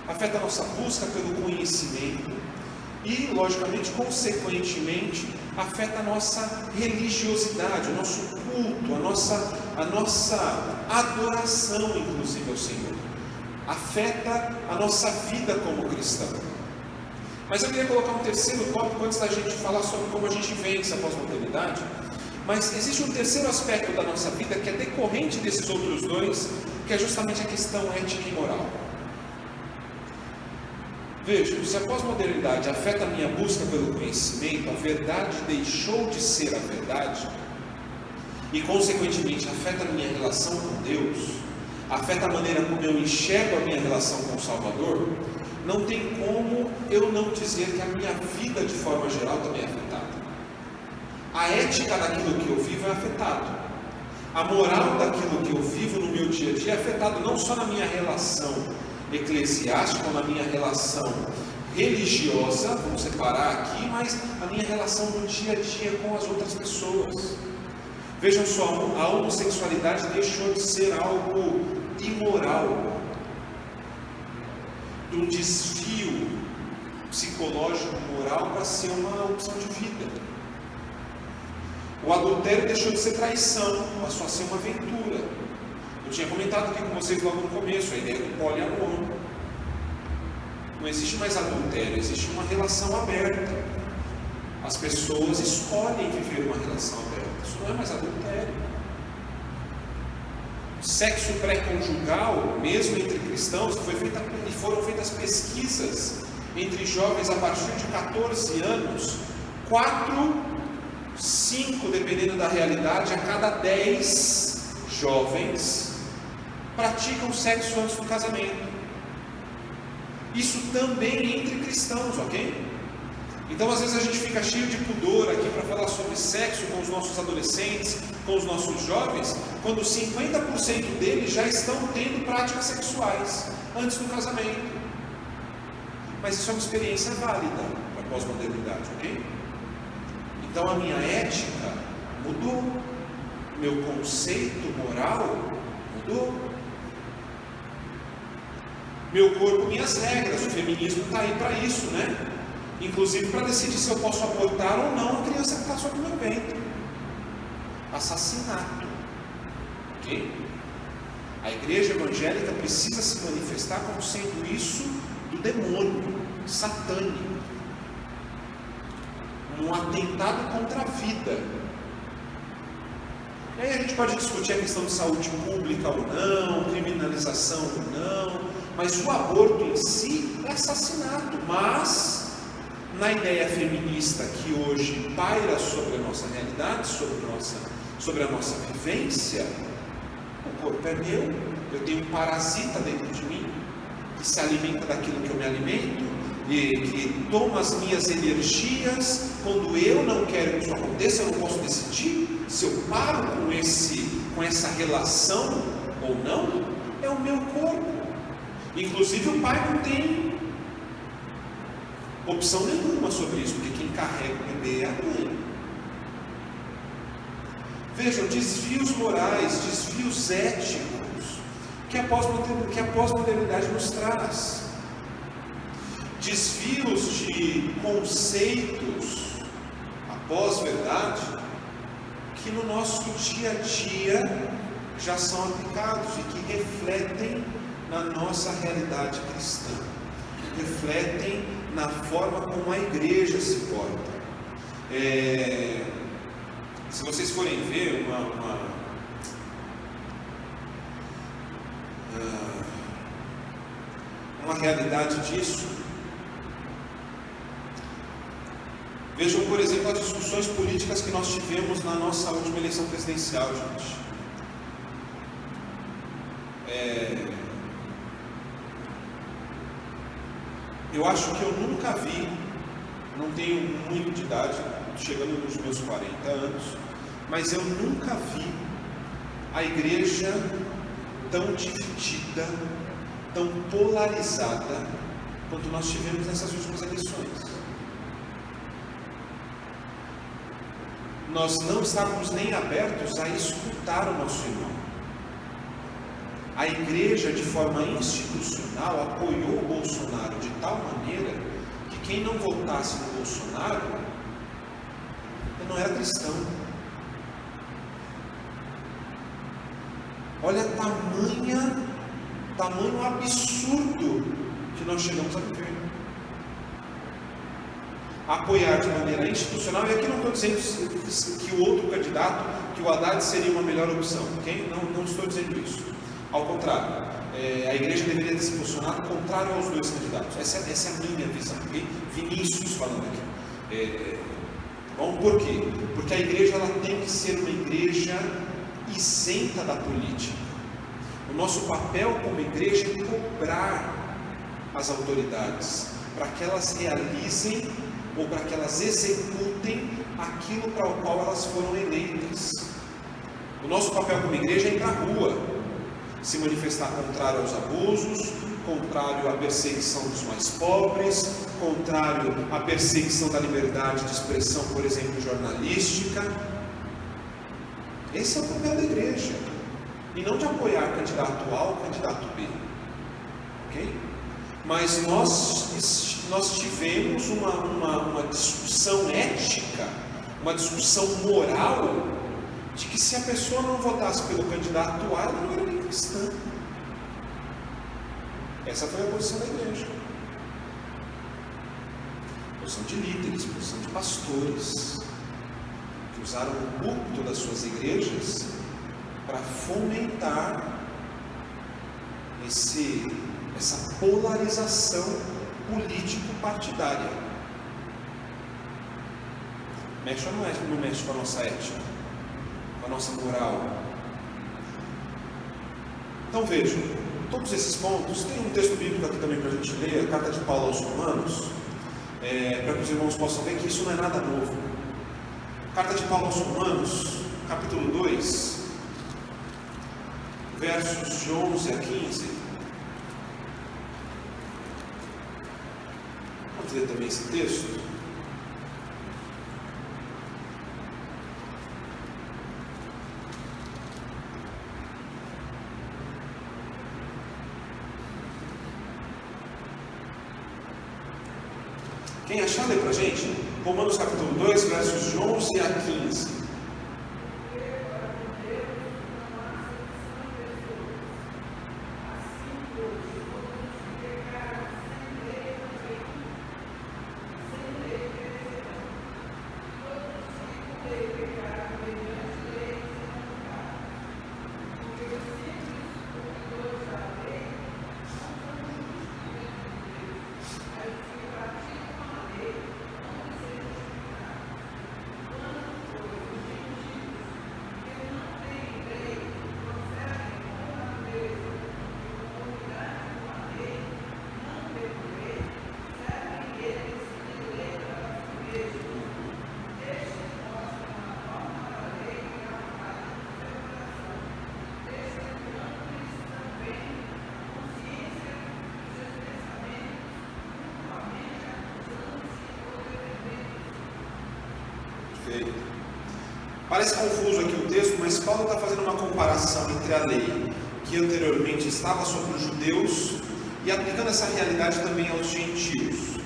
afeta a nossa busca pelo conhecimento e, logicamente, consequentemente, afeta a nossa religiosidade, o nosso culto, a nossa adoração, inclusive, ao Senhor. Afeta a nossa vida como cristão. Mas eu queria colocar um terceiro tópico antes da gente falar sobre como a gente vence a pós-modernidade. Mas existe um terceiro aspecto da nossa vida que é decorrente desses outros dois, que é justamente a questão ética e moral. Veja, se a pós-modernidade afeta a minha busca pelo conhecimento, a verdade deixou de ser a verdade, e consequentemente afeta a minha relação com Deus, afeta a maneira como eu enxergo a minha relação com o Salvador, não tem como eu não dizer que a minha vida de forma geral também é afetada. A ética daquilo que eu vivo é afetado. A moral daquilo que eu vivo no meu dia a dia é afetado não só na minha relação eclesiástica ou na minha relação religiosa, vamos separar aqui, mas a minha relação no dia a dia com as outras pessoas. Vejam só, a homossexualidade deixou de ser algo imoral, de um desvio psicológico moral para ser uma opção de vida. O adultério deixou de ser traição, passou a ser uma aventura. Eu tinha comentado aqui com vocês logo no começo, a ideia do poliamor. Não existe mais adultério, existe uma relação aberta. As pessoas escolhem viver uma relação aberta. Isso não é mais adultério. Sexo pré-conjugal, mesmo entre cristãos, foram feitas pesquisas entre jovens a partir de 14 anos, 5, dependendo da realidade, a cada 10 jovens praticam sexo antes do casamento. Isso também entre cristãos, ok? Então às vezes a gente fica cheio de pudor aqui para falar sobre sexo com os nossos adolescentes, com os nossos jovens, quando 50% deles já estão tendo práticas sexuais antes do casamento. Mas isso é uma experiência válida para a pós-modernidade, ok? Então a minha ética mudou, meu conceito moral mudou, meu corpo, minhas regras. O feminismo está aí para isso, inclusive para decidir se eu posso abortar ou não a criança que está sob meu ventre. Assassinato, ok? A igreja evangélica precisa se manifestar como sendo isso do demônio, satânico, um atentado contra a vida. E aí a gente pode discutir a questão de saúde pública ou não, criminalização ou não, mas o aborto em si é assassinato. Mas na ideia feminista que hoje paira sobre a nossa realidade, sobre a nossa vivência, o corpo é meu, eu tenho um parasita dentro de mim que se alimenta daquilo que eu me alimento e que toma as minhas energias. Quando eu não quero que isso aconteça, eu não posso decidir se eu paro com essa relação ou não. É o meu corpo. Inclusive o pai não tem opção nenhuma sobre isso, porque quem carrega o bebê é a mãe. Vejam, desvios morais, desvios éticos que a pós-modernidade nos traz. Desvios de conceitos, a pós-verdade, que no nosso dia a dia já são aplicados e que refletem na nossa realidade cristã, refletem na forma como a igreja se porta. Se vocês forem ver uma realidade disso, vejam, por exemplo, as discussões políticas que nós tivemos na nossa última eleição presidencial, gente. Eu acho que eu nunca vi, não tenho muito de idade, chegando nos meus 40 anos, mas eu nunca vi a igreja tão dividida, tão polarizada, quanto nós tivemos nessas últimas eleições. Nós não estávamos nem abertos a escutar o nosso irmão. A igreja, de forma institucional, apoiou o Bolsonaro de tal maneira que quem não votasse no Bolsonaro não era cristão. Olha tamanho absurdo que nós chegamos a viver. Apoiar de maneira institucional, e aqui não estou dizendo que o outro candidato, que o Haddad seria uma melhor opção, ok? Não estou dizendo isso. Ao contrário, a igreja deveria ter se posicionado contrário aos dois candidatos. Essa é a minha visão, ok? Vinícius falando aqui. Bom, por quê? Porque a igreja ela tem que ser uma igreja isenta da política. O nosso papel como igreja é cobrar as autoridades para que elas realizem ou para que elas executem aquilo para o qual elas foram eleitas. O nosso papel como igreja é ir para a rua, se manifestar contrário aos abusos, contrário à perseguição dos mais pobres, contrário à perseguição da liberdade de expressão, por exemplo, jornalística. Esse é o papel da igreja, e não de apoiar candidato A ou candidato B, ok? Mas nós tivemos uma discussão ética, uma discussão moral, de que se a pessoa não votasse pelo candidato A, ela não era nem cristã. Essa foi a posição da igreja. Posição de líderes, posição de pastores, que usaram o púlpito das suas igrejas para fomentar essa polarização político-partidária. Mexe ou não mexe com a nossa ética, com a nossa moral? Então vejam, todos esses pontos, tem um texto bíblico aqui também para a gente ler, a carta de Paulo aos Romanos, para que os irmãos possam ver que isso não é nada novo. Carta de Paulo aos Romanos, capítulo 2, versos de 11 a 15. Vamos ler também esse texto. Quem achar, lê para a gente. Romanos capítulo 2, versos de 11 a 15. Parece confuso aqui o texto, mas Paulo está fazendo uma comparação entre a lei que anteriormente estava sobre os judeus e aplicando essa realidade também aos gentios.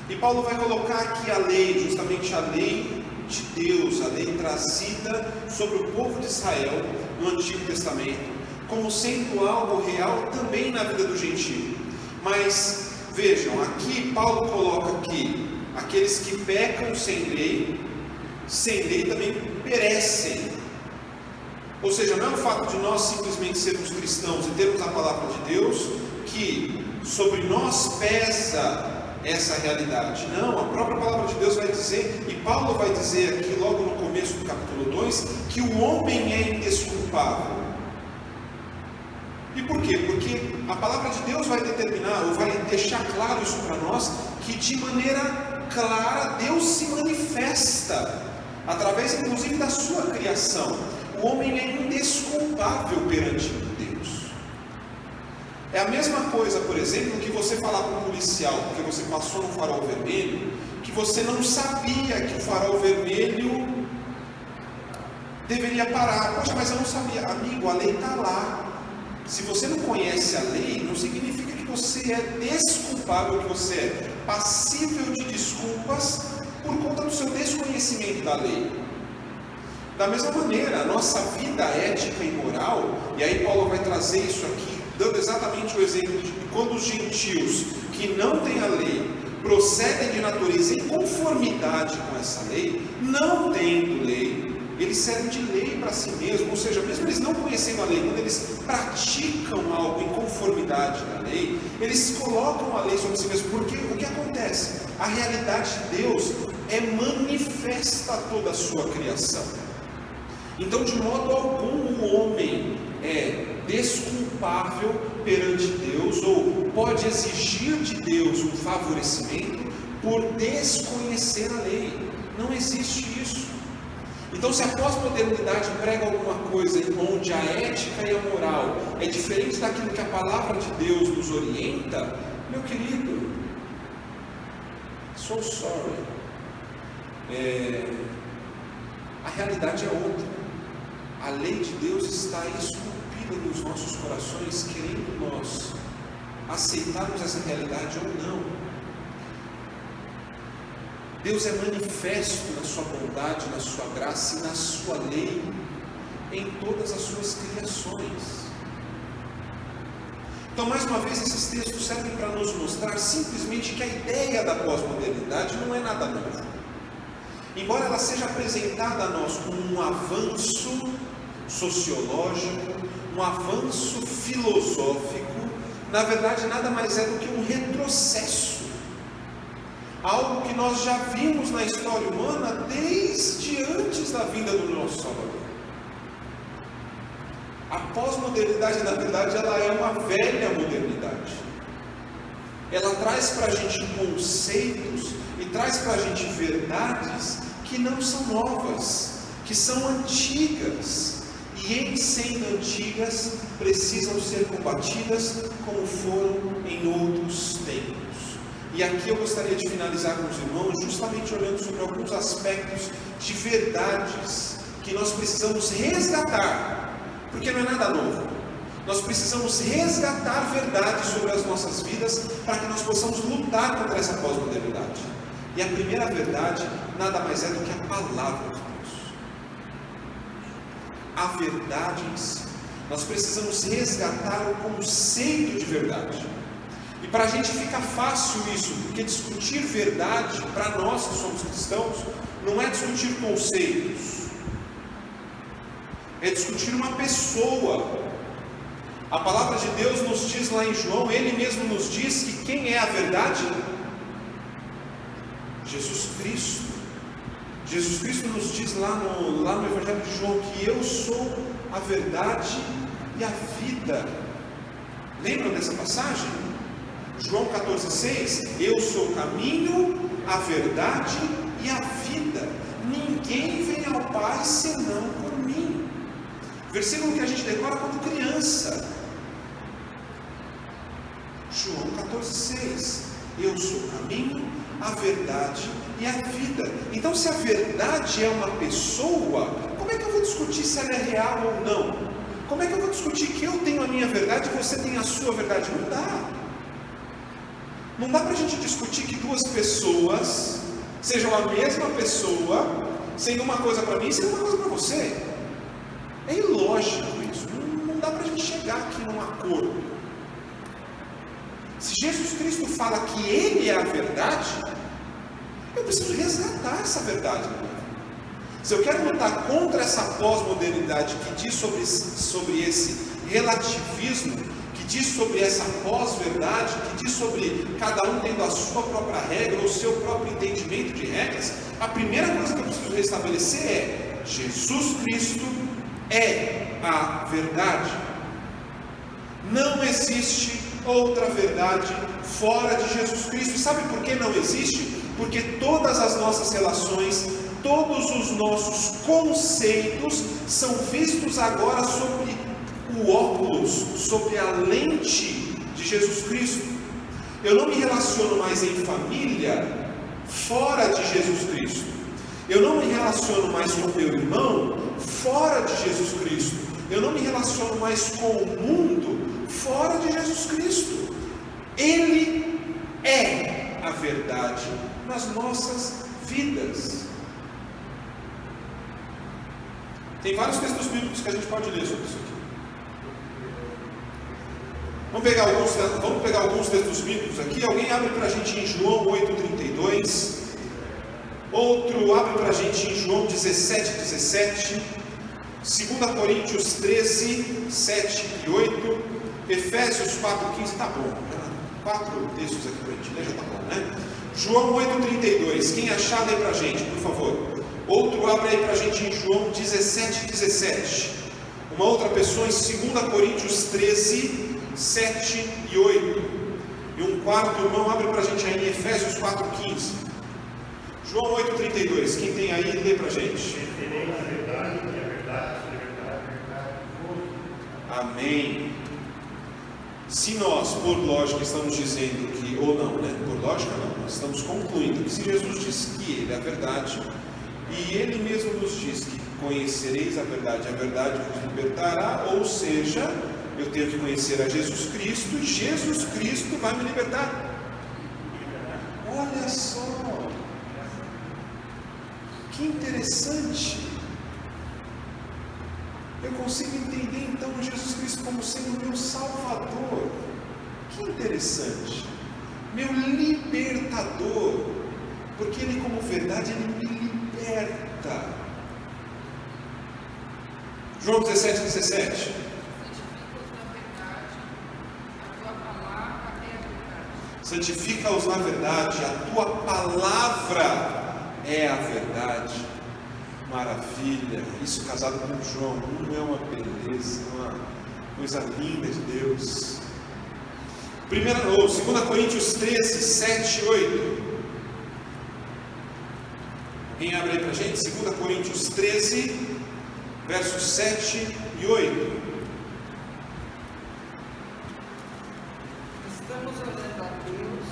E Paulo vai colocar aqui a lei, justamente a lei de Deus, a lei trazida sobre o povo de Israel no Antigo Testamento, como sendo algo real também na vida do gentio. Mas vejam, aqui Paulo coloca que aqueles que pecam sem lei também perecem. Ou seja, não é o fato de nós simplesmente sermos cristãos e termos a palavra de Deus que sobre nós pesa essa realidade. Não, a própria palavra de Deus vai dizer, e Paulo vai dizer aqui logo no começo do capítulo 2, que o homem é indesculpável. E por quê? Porque a palavra de Deus vai determinar, ou vai deixar claro isso para nós, que de maneira clara Deus se manifesta, através inclusive da sua criação. O homem é indesculpável perante Deus. É a mesma coisa, por exemplo, que você falar para um policial, porque você passou no farol vermelho, que você não sabia que o farol vermelho deveria parar. Poxa, mas eu não sabia. Amigo, a lei está lá. Se você não conhece a lei, não significa que você é desculpável, que você é passível de desculpas por conta do seu desconhecimento da lei. Da mesma maneira, a nossa vida ética e moral, e aí Paulo vai trazer isso aqui, dando exatamente o exemplo de que quando os gentios que não têm a lei procedem de natureza em conformidade com essa lei, não tendo lei, eles servem de lei para si mesmos, ou seja, mesmo eles não conhecendo a lei, quando eles praticam algo em conformidade com a lei, eles colocam a lei sobre si mesmos, porque o que acontece? A realidade de Deus é manifesta a toda a sua criação. Então, de modo algum, o homem é desculpável perante Deus, ou pode exigir de Deus um favorecimento por desconhecer a lei. Não existe isso. Então, se a pós-modernidade prega alguma coisa onde a ética e a moral é diferente daquilo que a palavra de Deus nos orienta, meu querido, so sorry. A realidade é outra. A lei de Deus está esculpida nos nossos corações, querendo nós aceitarmos essa realidade ou não. Deus é manifesto na sua bondade, na sua graça e na sua lei em todas as suas criações. Então, mais uma vez, esses textos servem para nos mostrar simplesmente que a ideia da pós-modernidade não é nada novo. Embora ela seja apresentada a nós como um avanço sociológico, um avanço filosófico, na verdade nada mais é do que um retrocesso. Algo que nós já vimos na história humana desde antes da vinda do nosso Salvador. A pós-modernidade, na verdade, ela é uma velha modernidade. Ela traz para a gente conceitos e traz para a gente verdades que não são novas, que são antigas. E em sendo antigas, precisam ser combatidas como foram em outros tempos. E aqui eu gostaria de finalizar com os irmãos, justamente olhando sobre alguns aspectos de verdades que nós precisamos resgatar, porque não é nada novo. Nós precisamos resgatar verdades sobre as nossas vidas para que nós possamos lutar contra essa pós-modernidade. E a primeira verdade nada mais é do que a palavra de Deus. A verdade em si. Nós precisamos resgatar o conceito de verdade. E para a gente fica fácil isso, porque discutir verdade, para nós que somos cristãos, não é discutir conceitos, é discutir uma pessoa. A palavra de Deus nos diz lá em João, Ele mesmo nos diz que quem é a verdade? Jesus Cristo. Jesus Cristo nos diz lá no Evangelho de João que eu sou a verdade e a vida. Lembram dessa passagem? João 14,6, eu sou o caminho, a verdade e a vida. Ninguém vem ao Pai senão por mim. Versículo que a gente decora quando criança. João 14,6, eu sou o caminho, a verdade e a vida. Então, se a verdade é uma pessoa, como é que eu vou discutir se ela é real ou não? Como é que eu vou discutir que eu tenho a minha verdade e você tem a sua verdade? Não dá. Não dá para a gente discutir que duas pessoas sejam a mesma pessoa, sendo uma coisa para mim e sendo uma coisa para você. É ilógico isso. Não dá para a gente chegar aqui num acordo. Se Jesus Cristo fala que Ele é a verdade, eu preciso resgatar essa verdade. Se eu quero lutar contra essa pós-modernidade que diz sobre esse relativismo, que diz sobre essa pós-verdade, que diz sobre cada um tendo a sua própria regra, ou o seu próprio entendimento de regras, a primeira coisa que eu preciso restabelecer é: Jesus Cristo é a verdade. Não existe outra verdade fora de Jesus Cristo. E sabe por que não existe? Porque todas as nossas relações, todos os nossos conceitos são vistos agora sobre o óculos, sobre a lente de Jesus Cristo. Eu não me relaciono mais em família fora de Jesus Cristo. Eu não me relaciono mais com meu irmão fora de Jesus Cristo. Eu não me relaciono mais com o mundo fora de Jesus Cristo. Ele é a verdade nas nossas vidas. Tem vários textos bíblicos que a gente pode ler sobre isso aqui. Vamos pegar alguns textos bíblicos aqui. Alguém abre para a gente em João 8,32. Outro abre para a gente em João 17,17. 2 Coríntios 13, 7 e 8. Efésios 4,15. Tá bom. 4 textos aqui para a gente ler, já tá bom, né? João 8,32. Quem achar, lê para a gente, por favor. Outro abre aí para a gente em João 17,17. Uma outra pessoa em 2 Coríntios 13, 7 e 8. E um quarto irmão abre para a gente aí em Efésios 4,15. João 8,32. Quem tem aí, lê para a gente. Amém. Se nós, por lógica, estamos dizendo que, ou não, né? Por lógica não, nós estamos concluindo que se Jesus diz que Ele é a verdade, e Ele mesmo nos diz que conhecereis a verdade vos libertará, ou seja, eu tenho que conhecer a Jesus Cristo, e Jesus Cristo vai me libertar. Olha só, que interessante. Eu consigo entender então Jesus Cristo como sendo meu Salvador. Que interessante. Meu libertador. Porque Ele, como verdade, Ele me liberta. João 17,17. Santifica-os na verdade, a tua palavra é a verdade. Maravilha, isso casado com João 1 é uma beleza, uma coisa linda de Deus. 2 Coríntios 13, 7 e 8. Quem abre aí para a gente? 2 Coríntios 13, versos 7 e 8. Estamos orando a Deus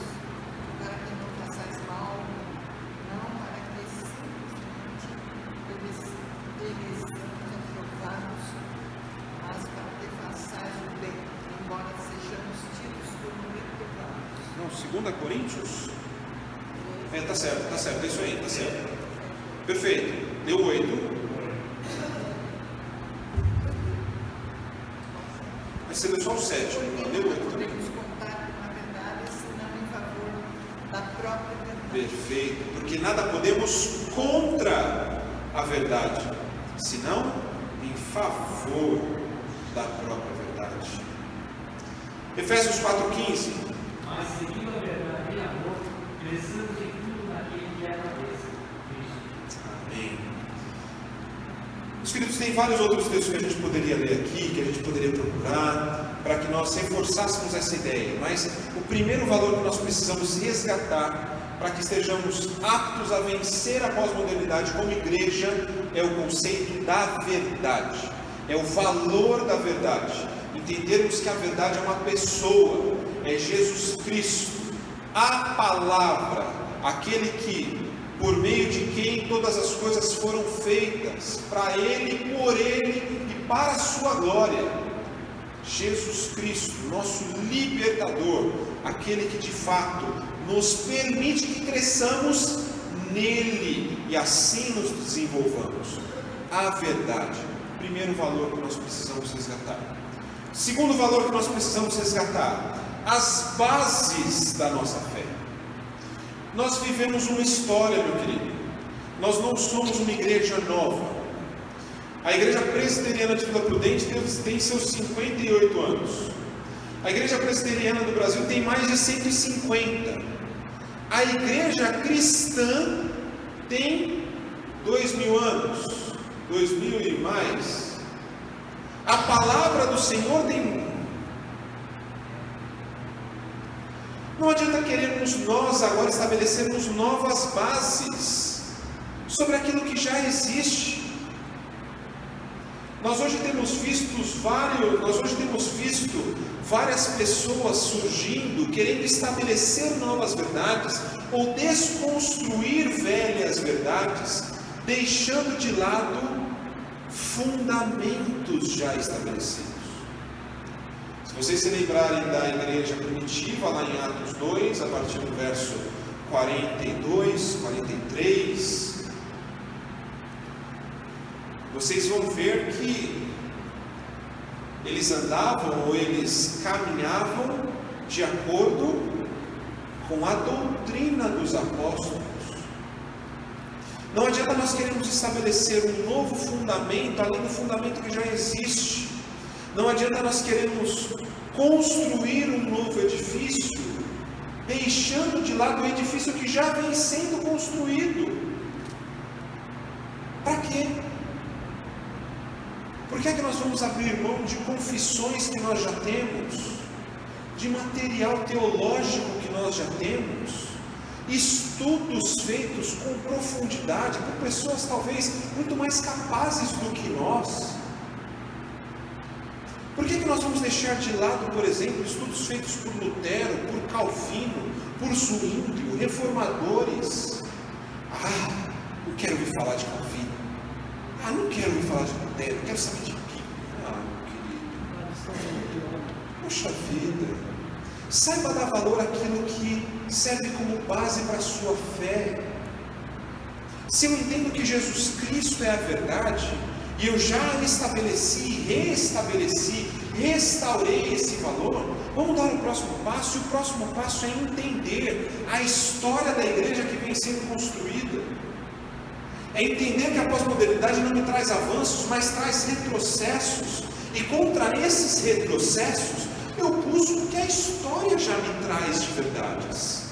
para que não façais mal, não para que simplesmente eles sejam aprovados, mas para que façais o bem, embora sejamos tidos como reprovados. Não, 2 Coríntios? Tá certo, é isso aí, tá certo. Perfeito, deu 8. Mas você deu só o 7, deu 8 também. Podemos contar com a verdade, senão em favor da própria verdade. Perfeito, porque nada podemos contra a verdade, senão em favor da própria verdade. Efésios 4,15. Mas seguindo a verdade e amor, cresçamos em tudo naquele que é a cabeça, Cristo. Amém. Meus queridos, tem vários outros textos que a gente poderia ler aqui, que a gente poderia procurar, para que nós reforçássemos essa ideia. Mas o primeiro valor que nós precisamos resgatar, para que estejamos aptos a vencer a pós-modernidade como igreja, é o conceito da verdade. É o valor da verdade. Entendermos que a verdade é uma pessoa, é Jesus Cristo, a palavra, aquele que por meio de quem todas as coisas foram feitas, para Ele, por Ele e para a sua glória. Jesus Cristo, nosso libertador, aquele que de fato nos permite que cresçamos nele e assim nos desenvolvamos. A verdade, primeiro valor que nós precisamos resgatar. Segundo valor que nós precisamos resgatar, as bases da nossa fé. Nós vivemos uma história, meu querido. Nós não somos uma igreja nova. A Igreja Presbiteriana de Vila Prudente tem seus 58 anos. A Igreja Presbiteriana do Brasil tem mais de 150. A Igreja Cristã tem 2000 anos, 2000 e mais. A palavra do Senhor tem... Não adianta querermos nós agora estabelecermos novas bases sobre aquilo que já existe. Nós hoje temos visto várias pessoas surgindo, querendo estabelecer novas verdades ou desconstruir velhas verdades, deixando de lado fundamentos já estabelecidos. Se vocês se lembrarem da igreja primitiva, lá em Atos 2, a partir do verso 42, 43, vocês vão ver que eles andavam ou eles caminhavam de acordo com a doutrina dos apóstolos. Não adianta nós queremos estabelecer um novo fundamento além do fundamento que já existe. Não adianta nós queremos construir um novo edifício, deixando de lado o edifício que já vem sendo construído. Para quê? Por que é que nós vamos abrir mão de confissões que nós já temos, de material teológico que nós já temos, estudos feitos com profundidade, por pessoas talvez muito mais capazes do que nós? Por que é que nós vamos deixar de lado, por exemplo, estudos feitos por Lutero, por Calvino, por Zwinglio, reformadores? Não quero ouvir falar de Calvino. Não quero ouvir falar de Lutero, quero saber de quem? Meu querido. Poxa vida. Saiba dar valor àquilo que serve como base para a sua fé. Se eu entendo que Jesus Cristo é a verdade, e eu já restaurei esse valor, vamos dar o próximo passo, e o próximo passo é entender a história da igreja que vem sendo construída. É entender que a pós-modernidade não me traz avanços, mas traz retrocessos. E contra esses retrocessos, eu busco o que a história já me traz de verdades.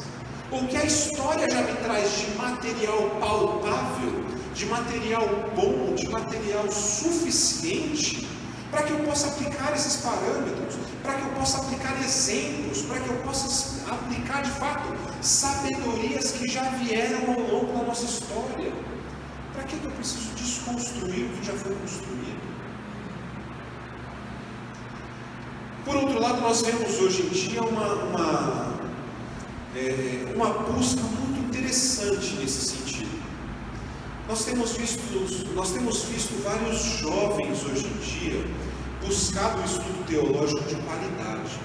O que a história já me traz de material palpável, de material bom, de material suficiente, para que eu possa aplicar esses parâmetros, para que eu possa aplicar exemplos, para que eu possa aplicar de fato sabedorias que já vieram ao longo da nossa história. Para que eu preciso desconstruir o que já foi construído? Por outro lado, nós vemos hoje em dia uma busca muito interessante nesse sentido. Nós temos visto vários jovens hoje em dia buscado o estudo teológico de qualidade.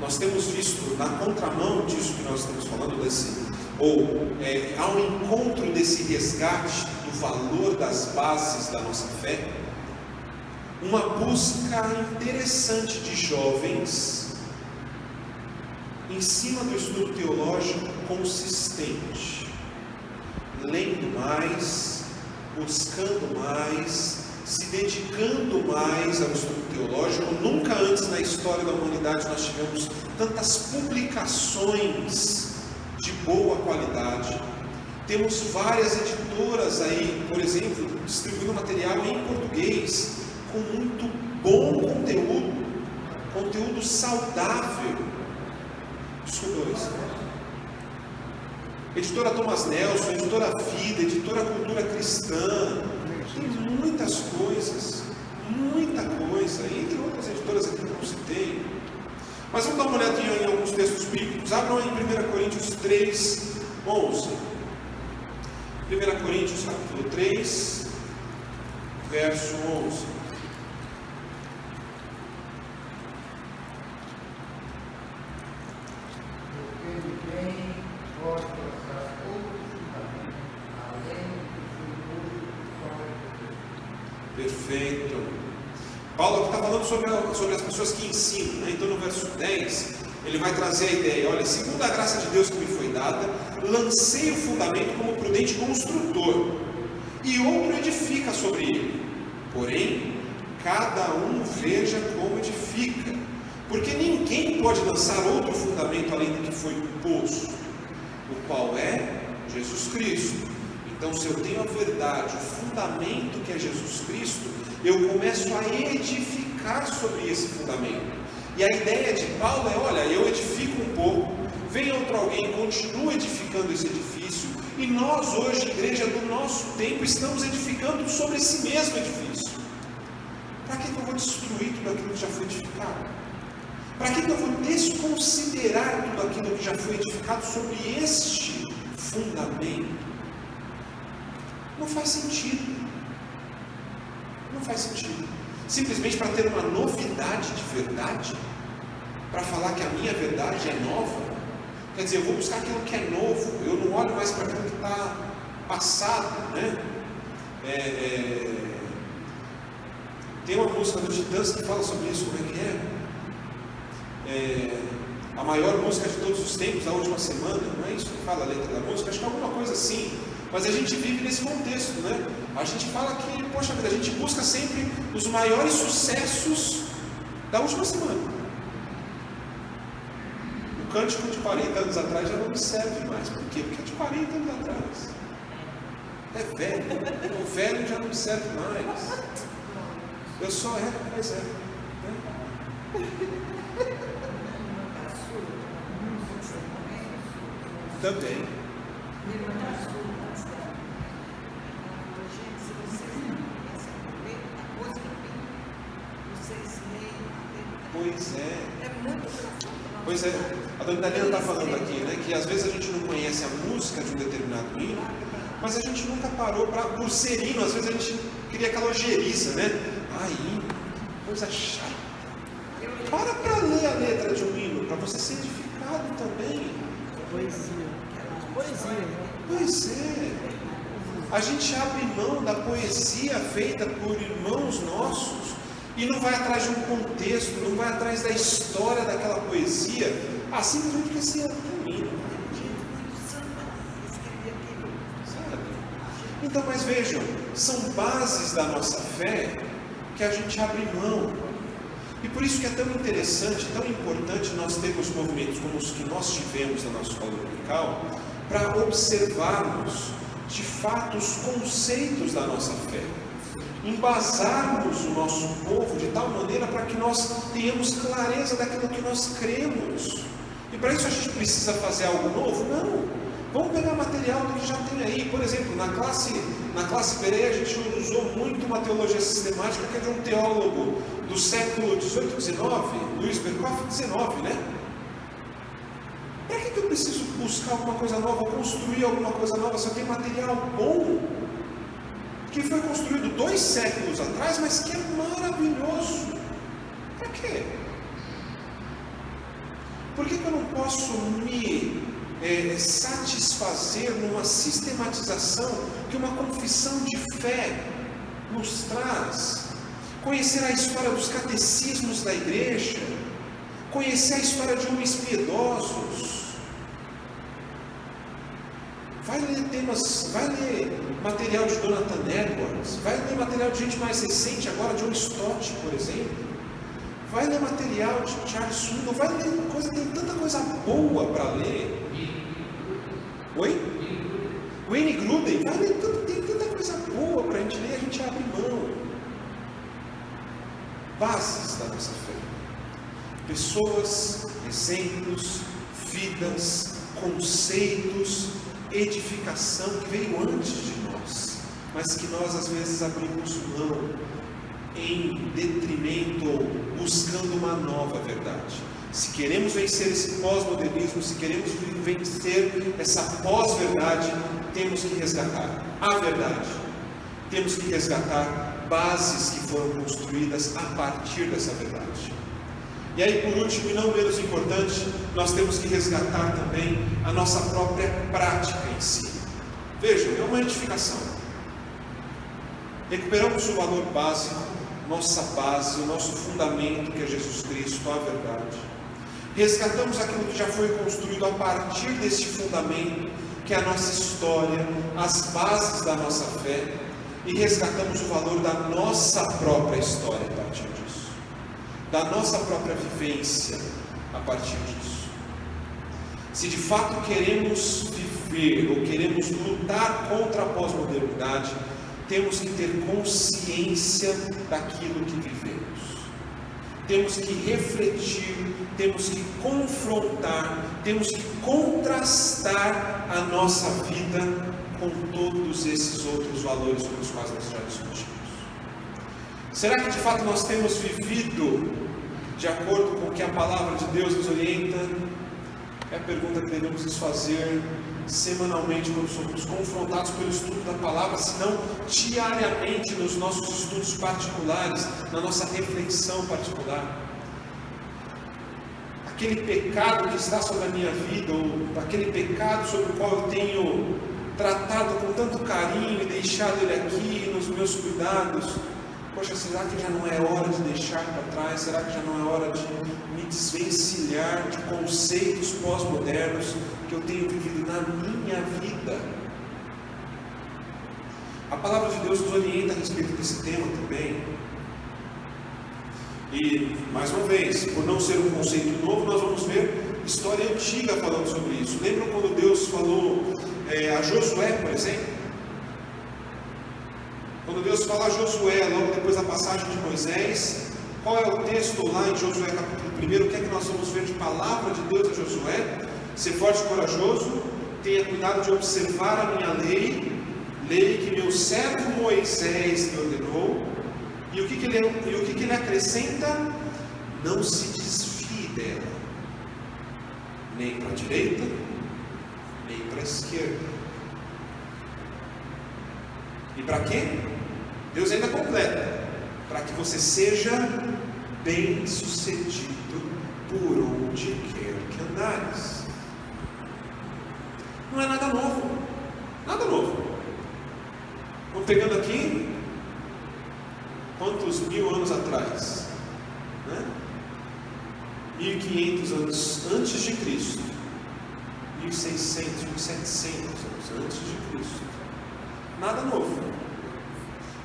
Nós temos visto, na contramão disso que nós estamos falando, ao encontro desse resgate do valor das bases da nossa fé, uma busca interessante de jovens em cima do estudo teológico consistente, lendo mais, buscando mais, se dedicando mais ao estudo teológico. Nunca antes na história da humanidade nós tivemos tantas publicações de boa qualidade. Temos várias editoras aí, por exemplo, distribuindo material em português, com muito bom conteúdo saudável. Editora Thomas Nelson, Editora Vida, Editora Cultura Cristã, tem muitas coisas, muita coisa, entre outras editoras aqui que eu não citei. Mas vamos dar uma olhadinha em alguns textos bíblicos. Abram aí em 1 Coríntios 3, 11. 1 Coríntios capítulo 3, verso 11. Perfeito. Paulo aqui está falando sobre as pessoas que ensinam, né? Então no verso 10, ele vai trazer a ideia: olha, segundo a graça de Deus que me foi dada, lancei o fundamento como prudente construtor, e outro edifica sobre ele. Porém, cada um veja como edifica, porque ninguém pode lançar outro fundamento além do que foi posto, o qual é Jesus Cristo. Então, se eu tenho a verdade, o fundamento que é Jesus Cristo, eu começo a edificar sobre esse fundamento. E a ideia de Paulo é: olha, eu edifico um pouco, vem outro alguém, continua edificando esse edifício, e nós hoje, igreja do nosso tempo, estamos edificando sobre esse mesmo edifício. Para que eu vou destruir tudo aquilo que já foi edificado? Para que eu vou desconsiderar tudo aquilo que já foi edificado sobre este fundamento? Não faz sentido. Não faz sentido. Simplesmente para ter uma novidade de verdade, para falar que a minha verdade é nova. Quer dizer, eu vou buscar aquilo que é novo, eu não olho mais para aquilo que está passado, né? Tem uma música do Titãs que fala sobre isso. Como é que é? A maior música de todos os tempos, a última semana, não é isso que fala a letra da música? Acho que é alguma coisa assim. Mas a gente vive nesse contexto, né? A gente fala que, poxa vida, a gente busca sempre os maiores sucessos da última semana. O cântico de 40 anos atrás já não me serve mais. Por quê? Porque é de 40 anos atrás. É velho. O velho já não me serve mais. Eu só mas é. Também. Pois é. Pois é. A dona Daniela está falando aqui, né, que às vezes a gente não conhece a música de um determinado hino, mas a gente nunca parou por ser hino. Às vezes a gente cria aquela ojeriça, né? Hino, coisa chata. Para ler a letra de um hino, para você ser edificado também. Poesia, né? Pois é. A gente abre mão da poesia feita por irmãos nossos e não vai atrás de um contexto, não vai atrás da história daquela poesia, simplesmente porque se termina. Então, mas vejam, são bases da nossa fé que a gente abre mão. E por isso que é tão interessante, tão importante nós termos movimentos como os que nós tivemos na nossa escola dominical, para observarmos de fato os conceitos da nossa fé, embasarmos o nosso povo de tal maneira para que nós tenhamos clareza daquilo que nós cremos. E para isso a gente precisa fazer algo novo? Não. Vamos pegar material do que já tem aí. Por exemplo, na classe Bereia a gente usou muito uma teologia sistemática que é de um teólogo do século XVIII, XIX, Luiz Berkoff, XIX, né? Para que eu preciso buscar alguma coisa nova, construir alguma coisa nova, se eu tenho material bom, que foi construído 2 séculos atrás, mas que é maravilhoso? Para quê? Por que eu não posso me satisfazer numa sistematização que uma confissão de fé nos traz? Conhecer a história dos catecismos da igreja, conhecer a história de homens piedosos. Vai ler material de Jonathan Edwards, vai ler material de gente mais recente agora, John Stott, por exemplo. Vai ler material de Charles Swindoll, vai ler coisa, tem tanta coisa boa para ler. Oi? Wayne Gruden, vai ler tem tanta coisa boa para a gente ler, a gente abre mão. Bases da nossa fé. Pessoas, exemplos, vidas, conceitos, edificação que veio antes de nós, mas que nós às vezes abrimos mão em detrimento ou buscando uma nova verdade. Se queremos vencer esse pós-modernismo, se queremos vencer essa pós-verdade, temos que resgatar a verdade. Temos que resgatar bases que foram construídas a partir dessa verdade. E aí, por último e não menos importante, nós temos que resgatar também a nossa própria prática em si. Vejam, é uma edificação. Recuperamos o valor básico, nossa base, o nosso fundamento, que é Jesus Cristo, a verdade. Resgatamos aquilo que já foi construído a partir desse fundamento, que é a nossa história, as bases da nossa fé, e resgatamos o valor da nossa própria história a partir disso, da nossa própria vivência a partir disso. Se de fato queremos viver ou queremos lutar contra a pós-modernidade, temos que ter consciência daquilo que vivemos. Temos que refletir, temos que confrontar, temos que contrastar a nossa vida com todos esses outros valores com os quais nós já discutimos. Será que de fato nós temos vivido de acordo com o que a palavra de Deus nos orienta? É a pergunta que devemos nos fazer semanalmente quando somos confrontados pelo estudo da palavra, se não diariamente nos nossos estudos particulares, na nossa reflexão particular. Aquele pecado que está sobre a minha vida, ou aquele pecado sobre o qual eu tenho tratado com tanto carinho e deixado ele aqui nos meus cuidados, poxa, será que já não é hora de deixar para trás? Será que já não é hora de me desvencilhar de conceitos pós-modernos que eu tenho vivido na minha vida? A palavra de Deus nos orienta a respeito desse tema também. E, mais uma vez, por não ser um conceito novo, nós vamos ver história antiga falando sobre isso. Lembram quando Deus falou a Josué, por exemplo? Quando Deus fala a Josué, logo depois da passagem de Moisés, qual é o texto lá em Josué capítulo 1? O que é que nós vamos ver de palavra de Deus a Josué? Ser forte e corajoso, tenha cuidado de observar a minha lei que meu servo Moisés me ordenou. E o que ele acrescenta? Não se desvie dela, nem para a direita, nem para a esquerda. E para quê? Deus ainda completa, para que você seja bem sucedido por onde quer que andares. Não é nada novo, nada novo. Vamos pegando aqui, quantos 1000 anos atrás? 1500 anos antes de Cristo, 1600, 1700 anos antes de Cristo. Nada novo.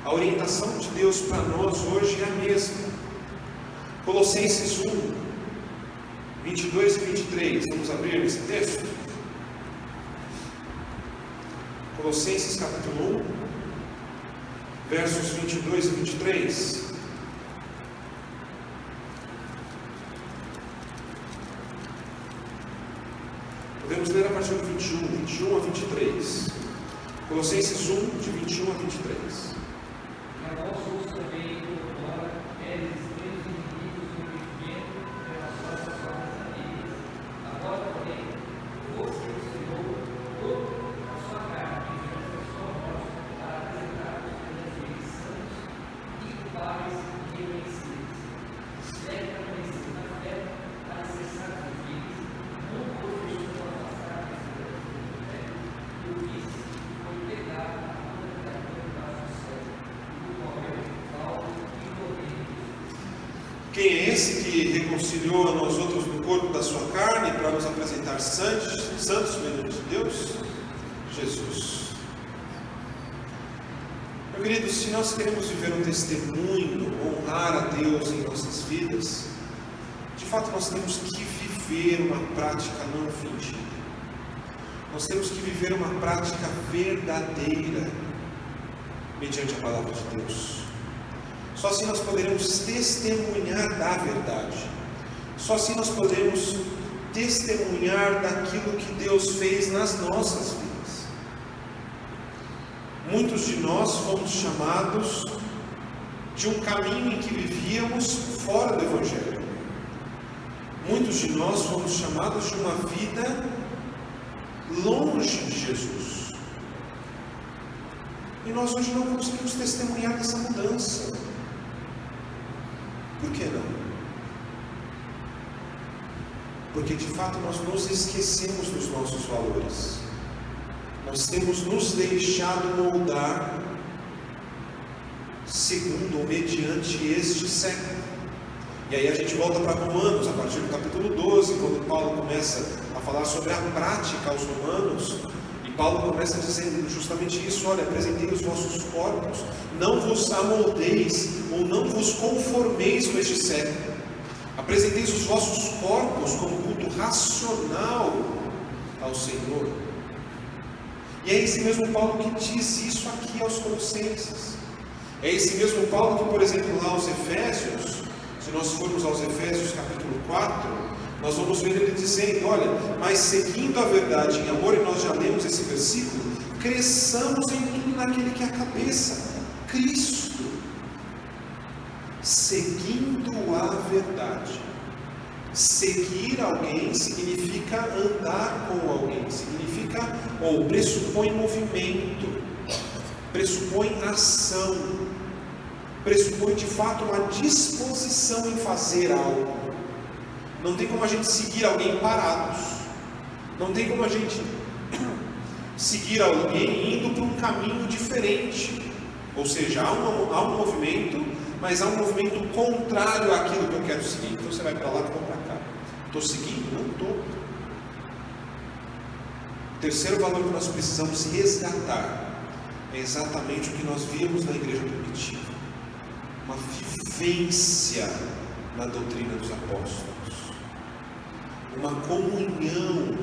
A orientação de Deus para nós hoje é a mesma. Colossenses 1, 22 e 23. Vamos abrir esse texto? Colossenses capítulo 1, versos 22 e 23. Podemos ler a partir do 21 a 23. Colossenses 1, de 21 a 23. A nós outros também, agora, eles meus inimigos no vivimento pelas nossas obras amigas. Agora, porém, você, o Senhor, toda a sua carne, mediante a sua voz, para apresentar-vos perante eles santos, inculpáveis e irrepreensíveis. Deve permanecer na fé, para cessar os filhos, não vos deixando afastar da fé, do vício, foi pegar a humanidade debaixo do céu, do qual eu falo e ordeio. Quem é esse que reconciliou a nós outros no corpo da sua carne para nos apresentar santos mediante de Deus? Jesus. Meu querido, se nós queremos viver um testemunho, honrar a Deus em nossas vidas, de fato nós temos que viver uma prática não fingida. Nós temos que viver uma prática verdadeira mediante a palavra de Deus. Só assim nós poderemos testemunhar da verdade. Só assim nós podemos testemunhar daquilo que Deus fez nas nossas vidas. Muitos de nós fomos chamados de um caminho em que vivíamos fora do Evangelho. Muitos de nós fomos chamados de uma vida longe de Jesus. E nós hoje não conseguimos testemunhar dessa mudança. Por que não? Porque de fato nós nos esquecemos dos nossos valores. Nós temos nos deixado moldar segundo ou mediante este século. E aí a gente volta para Romanos, a partir do capítulo 12, quando Paulo começa a falar sobre a prática aos romanos, e Paulo começa dizendo justamente isso: olha, apresentei os vossos corpos, não vos amoldeis, ou não vos conformeis com este século, apresenteis os vossos corpos como culto racional ao Senhor. E é esse mesmo Paulo que diz isso aqui aos Colossenses. É esse mesmo Paulo que, por exemplo, lá aos Efésios, se nós formos aos Efésios capítulo 4, nós vamos ver ele dizendo: olha, mas seguindo a verdade em amor, e nós já lemos esse versículo, cresçamos em tudo naquele que é a cabeça, Cristo. Seguindo a verdade. Seguir alguém significa andar com alguém, significa, ou pressupõe movimento, pressupõe ação, pressupõe de fato uma disposição em fazer algo. Não tem como a gente seguir alguém parados, não tem como a gente seguir alguém indo para um caminho diferente, ou seja, há um movimento, mas há um movimento contrário àquilo que eu quero seguir. Então você vai para lá, eu vou para cá. Estou seguindo? Não estou. O terceiro valor que nós precisamos resgatar é exatamente o que nós vimos na igreja primitiva: uma vivência na doutrina dos apóstolos, uma comunhão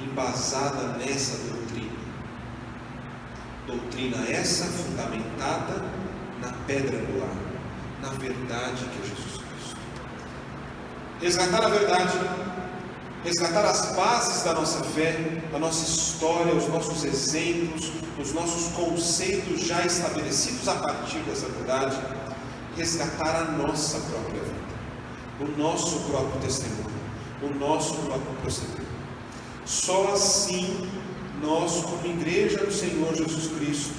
embasada nessa doutrina. Doutrina essa fundamentada na pedra angular, na verdade que é Jesus Cristo. Resgatar a verdade, resgatar as bases da nossa fé, da nossa história, os nossos exemplos, os nossos conceitos já estabelecidos a partir dessa verdade, resgatar a nossa própria vida, o nosso próprio testemunho, o nosso próprio proceder. Só assim nós, como igreja do Senhor Jesus Cristo,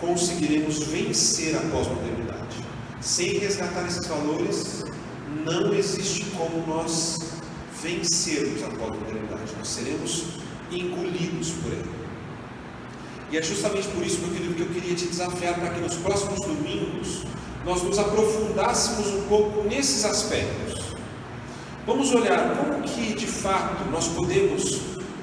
conseguiremos vencer a pós-modernidade. Sem resgatar esses valores, não existe como nós vencermos a pós-modernidade. Nós seremos engolidos por ela. E é justamente por isso, meu querido, que eu queria te desafiar para que nos próximos domingos nós nos aprofundássemos um pouco nesses aspectos. Vamos olhar como que de fato nós podemos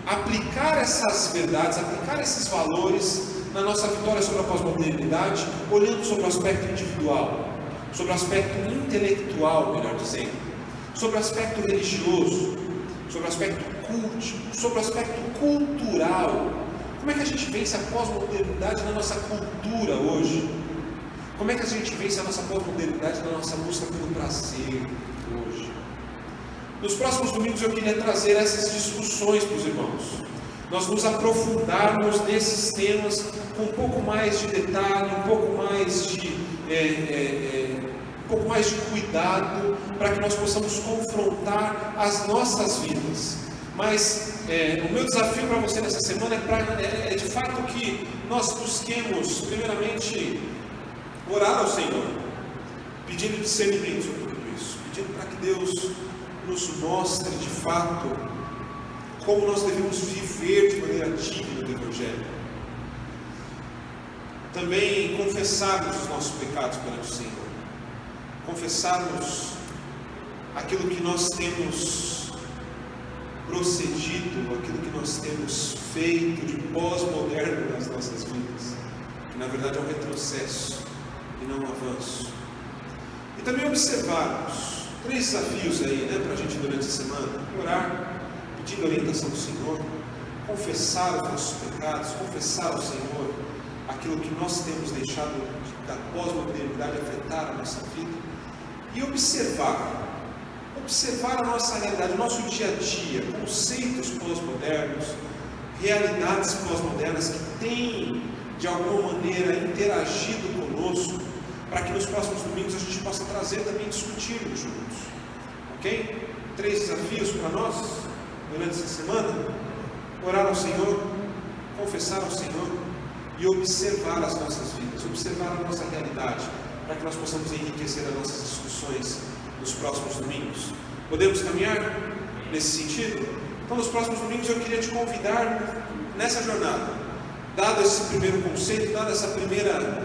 aplicar essas verdades, aplicar esses valores na nossa vitória sobre a pós-modernidade, olhando sobre o aspecto individual, sobre o aspecto intelectual, melhor dizendo, sobre o aspecto religioso, sobre o aspecto culto, sobre o aspecto cultural. Como é que a gente vence a pós-modernidade na nossa cultura hoje? Como é que a gente vence a nossa pós-modernidade na nossa busca pelo prazer hoje? Nos próximos domingos eu queria trazer essas discussões para os irmãos. Nós nos aprofundarmos nesses temas com um pouco mais de detalhe, um pouco mais de cuidado, para que nós possamos confrontar as nossas vidas. Mas o meu desafio para você nessa semana é de fato que nós busquemos, primeiramente, orar ao Senhor, pedindo discernimento sobre tudo isso, pedindo para que Deus nos mostre de fato como nós devemos viver de maneira digna do Evangelho. Também confessarmos os nossos pecados perante o Senhor, confessarmos aquilo que nós temos procedido, aquilo que nós temos feito de pós-moderno nas nossas vidas, que na verdade é um retrocesso e não um avanço. E também observarmos 3 desafios aí, para a gente durante a semana: orar, pedindo a orientação do Senhor, confessar os nossos pecados, confessar ao Senhor aquilo que nós temos deixado da pós-modernidade afetar a nossa vida, e observar a nossa realidade, o nosso dia a dia, conceitos pós-modernos, realidades pós-modernas que têm de alguma maneira interagido conosco, para que nos próximos domingos a gente possa trazer também e discutirmos juntos. Ok? 3 desafios para nós durante essa semana: orar ao Senhor, confessar ao Senhor e observar as nossas vidas, observar a nossa realidade, para que nós possamos enriquecer as nossas discussões nos próximos domingos. Podemos caminhar nesse sentido? Então, nos próximos domingos eu queria te convidar nessa jornada, dado esse primeiro conceito, dada essa primeira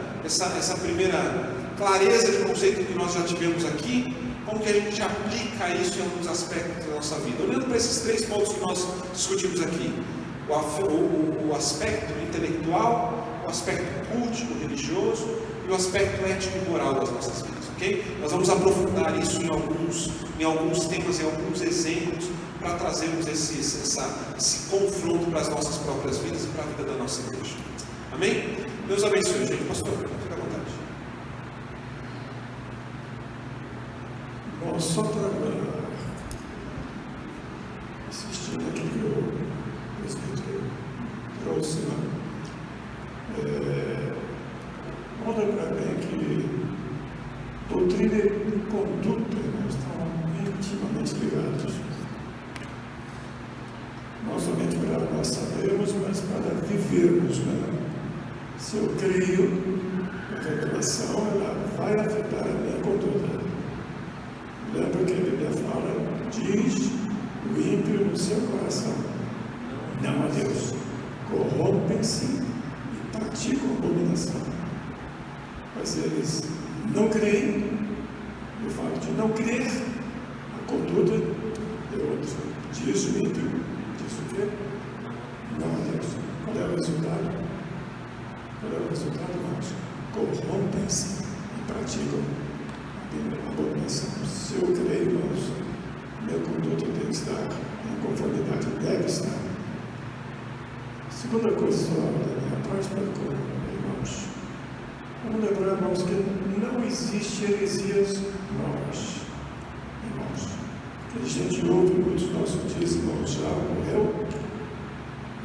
clareza de conceito que nós já tivemos aqui, como que a gente aplica isso em alguns aspectos da nossa vida. Olhando para esses 3 pontos que nós discutimos aqui: o aspecto intelectual, o aspecto cultico, religioso, e o aspecto ético e moral das nossas vidas, ok? Nós vamos aprofundar isso em alguns temas, em alguns exemplos, para trazermos esse confronto para as nossas próprias vidas e para a vida da nossa igreja. Amém? Deus abençoe, gente. Pastor, fica à vontade. Bom, só para assistir aquilo que o presbítero trouxe, olha para mim que doutrina e conduta estão intimamente ligados. Não somente para nós sabermos, mas para vivermos. Se eu creio, a revelação ela vai afetar a minha conduta. Lembra que a Bíblia fala: diz o ímpio no seu coração, não a Deus, corrompem-se e praticam abominação. Mas eles não creem, e o fato de não crer, a conduta é outra. Diz o ímpio, diz o quê? Não a Deus. Qual é o resultado? Qual é o resultado, irmãos? Corrompem-se e praticam abominação. Se eu creio, irmãos, minha conduta tem que estar em conformidade, deve estar. Segunda coisa só da minha parte para com irmãos. Vamos lembrar, irmãos, que não existe heresias novas. Irmãos, que a gente ouve muitos nossos dias, irmãos, já morreu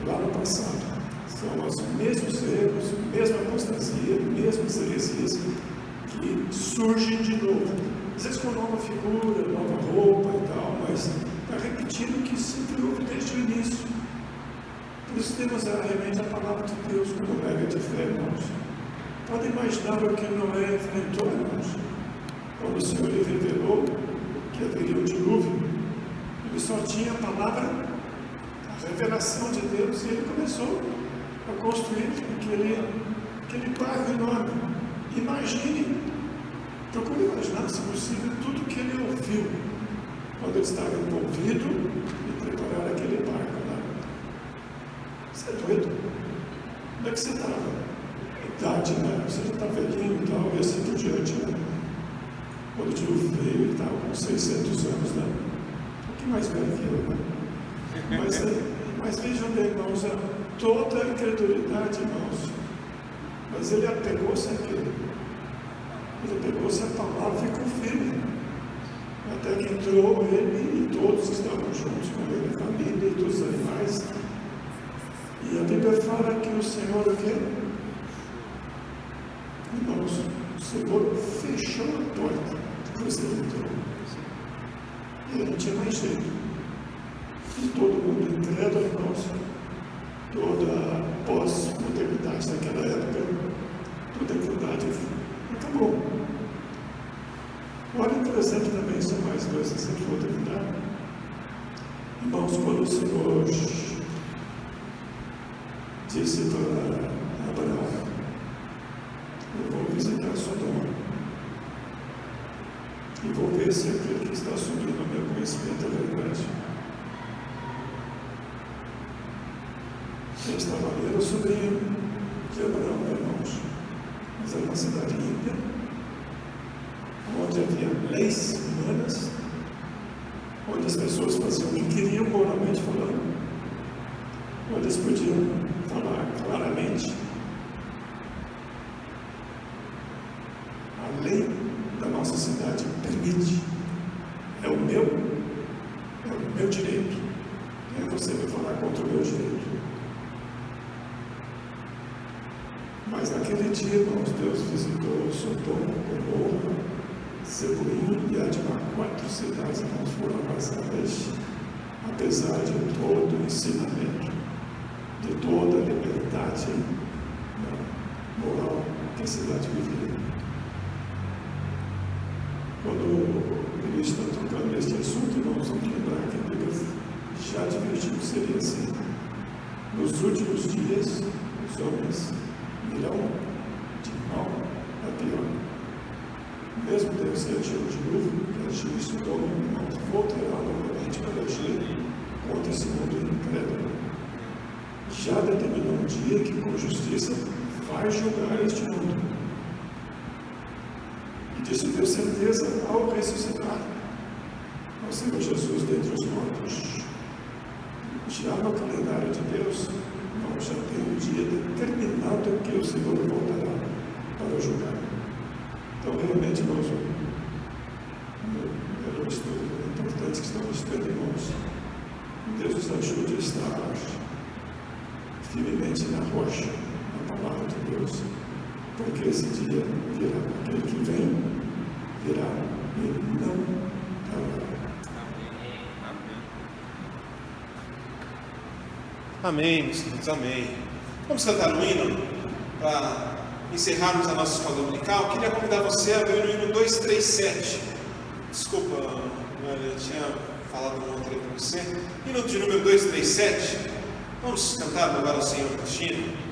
lá no passado. São os mesmos erros, mesma apostasia, mesmas heresias que surgem de novo. Às vezes com nova figura, nova roupa e tal, mas está repetindo o que sempre houve desde o início. Por isso temos realmente a palavra de Deus como regra de fé, irmãos. Pode imaginar o que Noé enfrentou, irmãos, quando o Senhor lhe revelou que haveria um dilúvio. Ele só tinha a palavra, a revelação de Deus, e ele começou a construir aquele barco enorme. Imagine, procure imaginar, se possível, tudo que ele ouviu quando ele estava envolvido em preparar aquele barco lá. Você é doido? Como é que você estava? Idade, né? Você já está velhinho e tal, e assim por diante, né? Quando o dilúvio veio, ele estava com 600 anos, né? Um pouquinho mais velho que eu, né? Mas vejam bem, irmãos, toda a incredulidade, irmãos, mas ele apegou-se àquilo. Ele pegou-se a palavra e ficou firme. Até que entrou ele e todos que estavam juntos com ele, a família e dos animais. E a Bíblia fala que o Senhor, o quê? Irmãos, o Senhor fechou a porta depois que ele entrou. E ele não tinha mais jeito. E todo mundo incrédulo, irmãos, toda a pós-modernidade daquela época, toda a incredulidade acabou. Olha, por exemplo, também são mais 2 exemplos, vou terminar. Irmãos, quando o Senhor disse para Abraão: eu vou visitar Sodoma e vou ver se aquilo que está subindo ao meu conhecimento é verdade. Ele estava ali, era o sobrinho de Abraão, irmãos, mas era uma cidade ímpia, onde havia leis humanas, onde as pessoas faziam o que queriam moralmente falando, onde eles podiam falar claramente. A lei da nossa cidade permite, é o meu direito. E aí você vai falar contra o meu direito. Mas naquele dia, irmãos, Deus visitou Sodoma, Gomorra, Zeboim e oportunidade para 4 cidades que não foram vazadas, apesar de todo o ensinamento, de toda a liberdade moral que a cidade vivia. Quando eles estão tocando neste assunto, irmãos, vamos lembrar que a Bíblia já advertiu que seria assim. Nos últimos dias, os homens irão de mal a pior. Mesmo Deus que agiu de novo, que agiu e estudou, irmãos, voltará novamente para agir contra esse mundo incrédulo. Já determinou um dia que com justiça vai julgar este mundo. E disso deu certeza ao ressuscitar ao Senhor Jesus dentre os mortos. Já no calendário de Deus, não, já tem um dia determinado que o Senhor voltará para julgar. Então, realmente, nós, era um estudo importante que estamos tendo, irmãos. Deus nos ajude a estar firmemente na rocha, na palavra de Deus, porque esse dia virá. Aquele que vem, virá e não tardará. Amém, meus queridos, amém. Vamos cantar um hino para encerrarmos a nossa escola dominical. Queria convidar você a abrir o hino 237. Desculpa, eu tinha falado um outro aí para você. Hino de número 237. Vamos cantar, louvar ao Senhor Cristina.